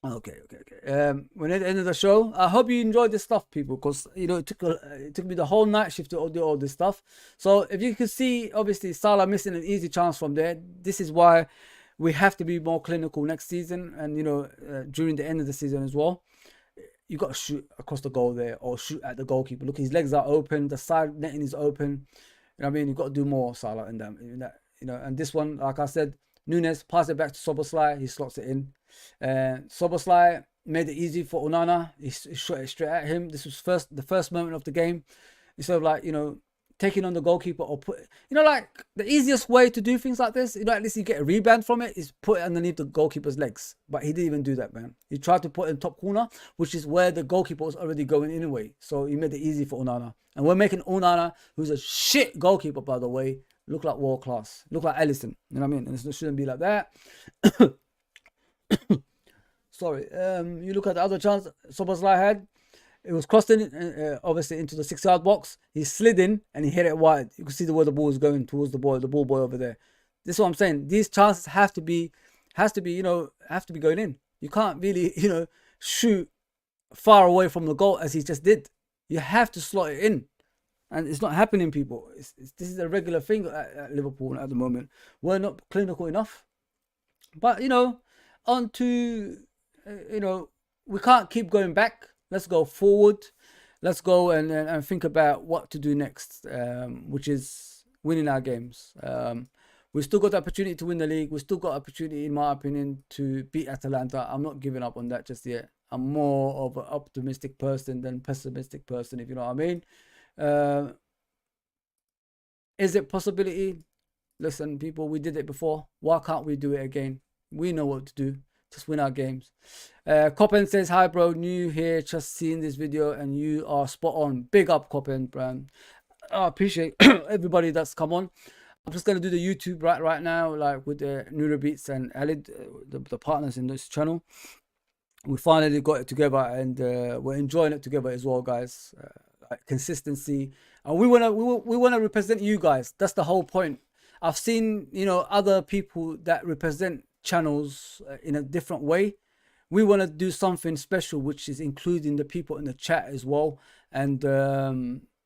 We're at the end of the show. I hope you enjoyed this stuff, people, because, you know, it took me the whole night shift to do all this stuff. So if you can see, obviously, Salah missing an easy chance from there. This is why we have to be more clinical next season, and, you know, during the end of the season as well. You got to shoot across the goal there, or shoot at the goalkeeper. Look, his legs are open, the side netting is open. You know what I mean? You've got to do more, Salah, in that. You know, and this one, like I said, Nunes pass it back to Soboslai. He slots it in. Soboslai made it easy for Onana. He shot it straight at him. This was the first moment of the game. Instead of, like, you know, taking on the goalkeeper, or put, you know, like, the easiest way to do things like this, you know, at least you get a rebound from it, is put it underneath the goalkeeper's legs. But he didn't even do that, man. He tried to put it in top corner, which is where the goalkeeper was already going anyway. So he made it easy for Onana. And we're making Onana, who's a shit goalkeeper, by the way, look like world class. Look like Ellison. You know what I mean? And it shouldn't be like that. Sorry. You look at the other chance Soboslai had. It was crossed in, obviously, into the 6-yard box. He slid in and he hit it wide. You can see where the ball is going towards the ball boy over there. This is what I'm saying. These chances have to be going in. You can't really, you know, shoot far away from the goal as he just did. You have to slot it in. And it's not happening, people. This is a regular thing at Liverpool at the moment. We're not clinical enough. But, you know, on to, you know, we can't keep going back. Let's go forward. Let's go and think about what to do next, which is winning our games. We've still got the opportunity to win the league. We've still got opportunity, in my opinion, to beat Atalanta. I'm not giving up on that just yet. I'm more of an optimistic person than pessimistic person, if you know what I mean. Is it possibility? Listen, people, we did it before. Why can't we do it again? We know what to do. Just win our games. Coppen says, hi, bro. New here. Just seeing this video and you are spot on. Big up, Coppen, brand. I appreciate everybody that's come on. I'm just gonna do the YouTube right now, like with the Beats and Alid, the partners in this channel. We finally got it together, and we're enjoying it together as well, guys. Like consistency, and we wanna represent you guys. That's the whole point. I've seen, you know, other people that represent channels in a different way. We want to do something special, which is including the people in the chat as well, and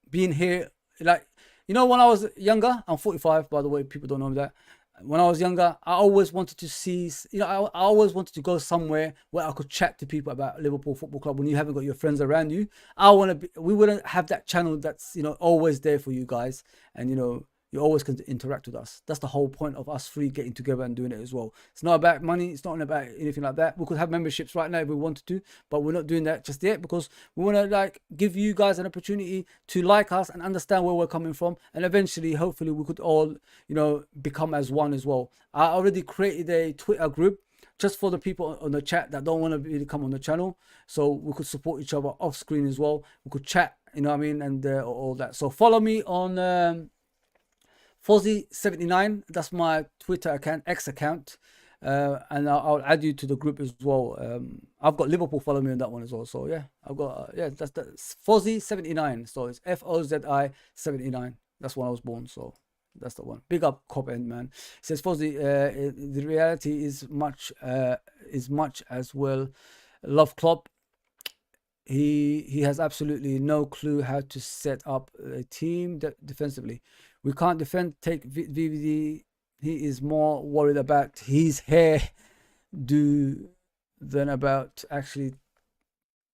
being here. Like, you know, when I was younger, I'm 45, by the way, people don't know that. When I was younger, I always wanted to see, you know, I always wanted to go somewhere where I could chat to people about Liverpool Football Club. When you haven't got your friends around you, we wouldn't have that channel that's, you know, always there for you guys, and you know, you always can interact with us. That's the whole point of us three getting together and doing it as well. It's not about money. It's not about anything like that. We could have memberships right now if we wanted to, but we're not doing that just yet, because we want to like give you guys an opportunity to like us and understand where we're coming from, and eventually, hopefully, we could all, you know, become as one as well. I already created a Twitter group just for the people on the chat that don't want to really come on the channel, so we could support each other off screen as well. We could chat, you know what I mean, and all that. So follow me on Fozzy79, that's my Twitter account, X account, and I'll add you to the group as well. I've got Liverpool follow me on that one as well. So yeah, I've got that's Fozzy79. So it's FOZI 79. That's when I was born. So that's the one. Big up Cop End, man. It says Fozzy, the reality is much as well. Love Klopp. He has absolutely no clue how to set up a team defensively. We can't defend. Take VVD. He is more worried about his hair than about actually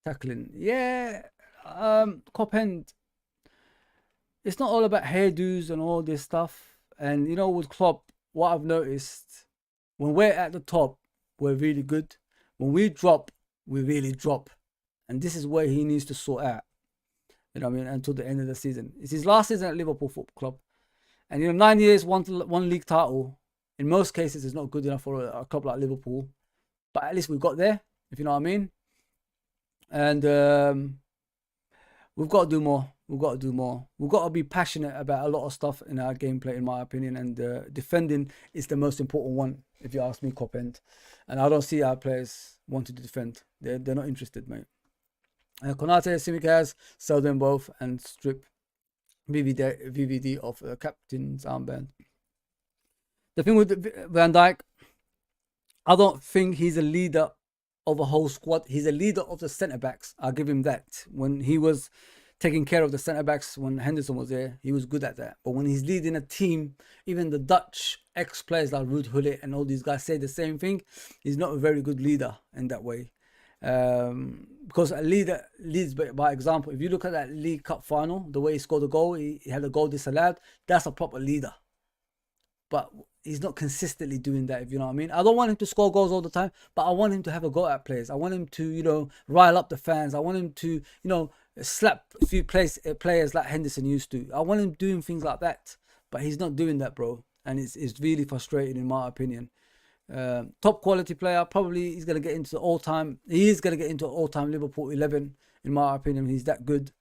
tackling. Yeah, Cop End. It's not all about hairdos and all this stuff. And you know, with Klopp, what I've noticed, when we're at the top, we're really good. When we drop, we really drop. And this is where he needs to sort out, you know what I mean, until the end of the season. It's his last season at Liverpool Football Club. And, you know, 9 years, one league title, in most cases, is not good enough for a club like Liverpool. But at least we got there, if you know what I mean. And we've got to do more. We've got to do more. We've got to be passionate about a lot of stuff in our gameplay, in my opinion. And defending is the most important one, if you ask me, Cop End. And I don't see our players wanting to defend. They're not interested, mate. Konate, Simicaz, sell them both and strip VVD of captain's armband. The thing with Van Dijk, I don't think he's a leader of a whole squad. He's a leader of the centre-backs. I'll give him that. When he was taking care of the centre-backs, when Henderson was there, he was good at that. But when he's leading a team, even the Dutch ex-players like Ruud Gullit and all these guys say the same thing. He's not a very good leader in that way. Because a leader leads by example. If you look at that League Cup final, the way he scored a goal, he had a goal disallowed. That's a proper leader. But he's not consistently doing that, if you know what I mean. I don't want him to score goals all the time, but I want him to have a go at players. I want him to, you know, rile up the fans. I want him to, you know, slap a few players like Henderson used to. I want him doing things like that. But he's not doing that, bro. And it's really frustrating, in my opinion. Top quality player, probably he's going to get into the all-time. He is going to get into all-time Liverpool 11, in my opinion. He's that good.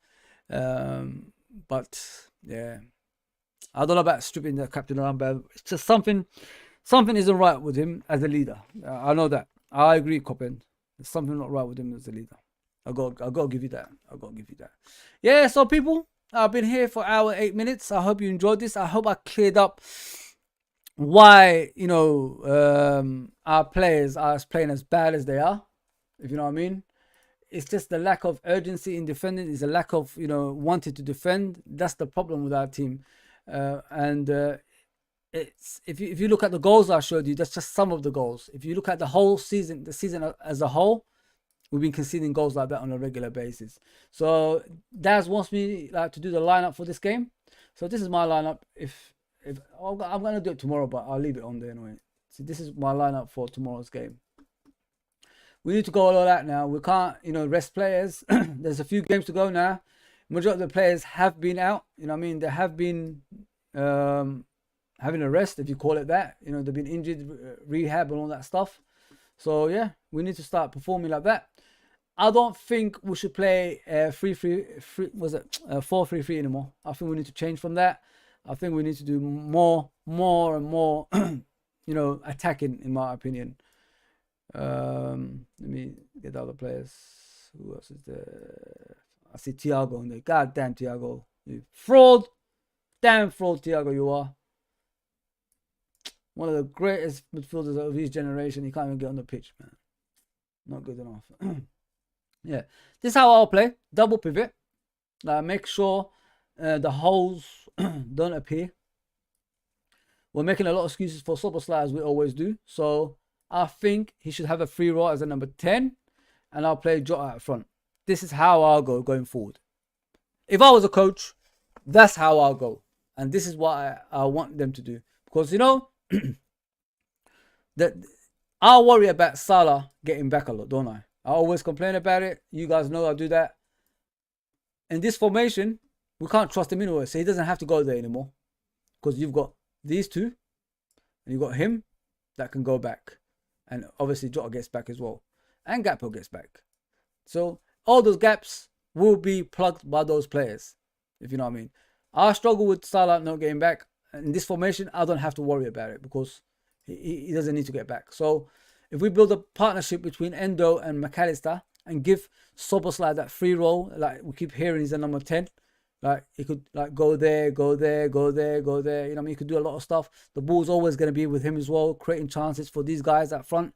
But yeah, I don't know about stripping the captain armband. It's just something isn't right with him as a leader. I know that. I agree, Coppen. There's something not right with him as a leader. I got to give you that. I got to give you that. Yeah, so people, I've been here for 1 hour 8 minutes. I hope you enjoyed this. I hope I cleared up why, you know, our players are playing as bad as they are, if you know what I mean. It's just the lack of urgency in defending. It's a lack of, you know, wanting to defend. That's the problem with our team. It's if you look at the goals I showed you, that's just some of the goals. If you look at the whole season, the season as a whole, we've been conceding goals like that on a regular basis. So Daz wants me like to do the lineup for this game. So this is my lineup. If I'm gonna do it tomorrow, but I'll leave it on there anyway. So this is my lineup for tomorrow's game. We need to go all out now. We can't, you know, rest players. There's a few games to go now. Majority of the players have been out. You know what I mean? They have been having a rest, if you call it that. You know, they've been injured, rehab and all that stuff. So yeah, we need to start performing like that. I don't think we should play 4-3-3 anymore. I think we need to change from that. I think we need to do more and more, you know, attacking, in my opinion. Let me get the other players. Who else is there? I see Thiago in there. God damn, Thiago. You fraud. Damn fraud, Thiago, you are. One of the greatest midfielders of his generation. He can't even get on the pitch, man. Not good enough. Yeah. This is how I'll play. Double pivot. Make sure the holes don't appear. We're making a lot of excuses for Szoboszlai, as we always do. So I think he should have a free roll as a number 10. And I'll play Jota out front. This is how I'll go going forward. If I was a coach, that's how I'll go. And this is what I want them to do. Because, you know, that I'll worry about Salah getting back a lot, don't I? I always complain about it. You guys know I do that. In this formation, we can't trust him anyway. So he doesn't have to go there anymore. Because you've got these two. And you've got him that can go back. And obviously Jota gets back as well. And Gakpo gets back. So all those gaps will be plugged by those players. If you know what I mean. I struggle with Salah not getting back. In this formation, I don't have to worry about it. Because he doesn't need to get back. So if we build a partnership between Endo and McAllister and give Szoboszlai that free role, like we keep hearing he's a number 10, like he could like go there, go there, go there, go there. You know what I mean? He could do a lot of stuff. The ball's always going to be with him as well, creating chances for these guys up front.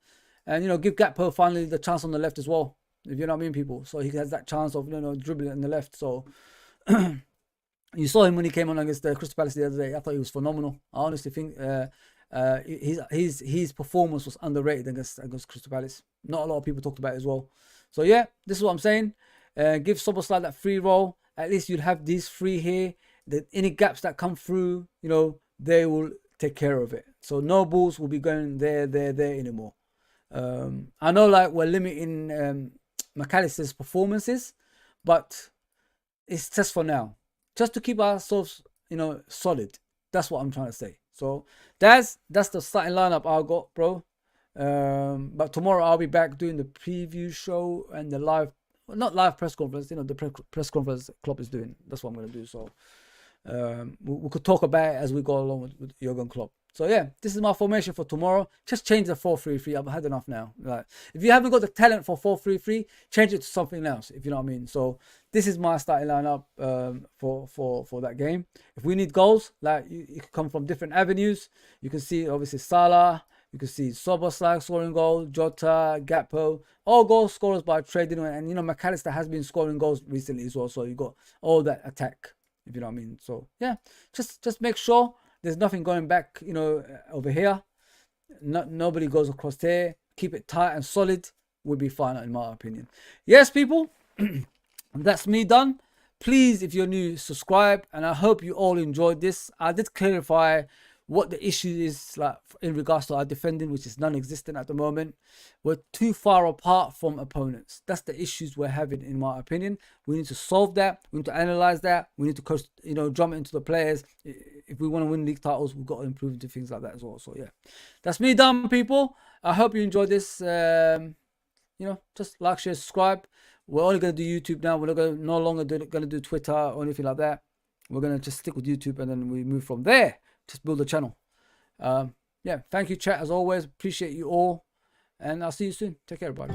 And, you know, give Gakpo finally the chance on the left as well. If you know what I mean, people. So he has that chance of, you know, dribbling on the left. So you saw him when he came on against Crystal Palace the other day. I thought he was phenomenal. I honestly think his performance was underrated against Crystal Palace. Not a lot of people talked about it as well. So yeah, this is what I'm saying. Give Szoboszlai that free role. At least you'd have these three here. Any gaps that come through, you know, they will take care of it. So no balls will be going there anymore. I know like we're limiting McAllister's performances, but it's just for now. Just to keep ourselves, you know, solid. That's what I'm trying to say. So that's the starting lineup I got, bro. But tomorrow I'll be back doing the preview show and the live, not live press conference, you know, the press conference Klopp is doing. That's what I'm going to do. So we could talk about it as we go along with Jurgen Klopp. So yeah, this is my formation for tomorrow. Just change the 4-3-3. I've had enough now. Like, if you haven't got the talent for 4-3-3, change it to something else, if you know what I mean. So this is my starting lineup for that game. If we need goals, like you can come from different avenues. You can see obviously Salah. You can see Szoboszlai scoring goals, Jota, Gakpo, all goal scorers by trade. And you know, McAllister has been scoring goals recently as well. So you got all that attack, if you know what I mean. So yeah, just make sure there's nothing going back, you know, over here. Nobody goes across there. Keep it tight and solid. We'll be fine, in my opinion. Yes, people. That's me done. Please, if you're new, subscribe. And I hope you all enjoyed this. I did clarify what the issue is like in regards to our defending, which is non-existent at the moment. We're too far apart from opponents. That's the issues we're having, in my opinion. We need to solve that. We need to analyze that. We need to, you know, jump into the players. If we want to win league titles, we've got to improve into things like that as well. So yeah, that's me done, people. I hope you enjoyed this. You know, just like, share, subscribe. We're only going to do YouTube now. We're not no longer going to do Twitter or anything like that. We're going to just stick with YouTube, and then we move from there. Just build a channel. Yeah, thank you, chat, as always. Appreciate you all. And I'll see you soon. Take care, everybody.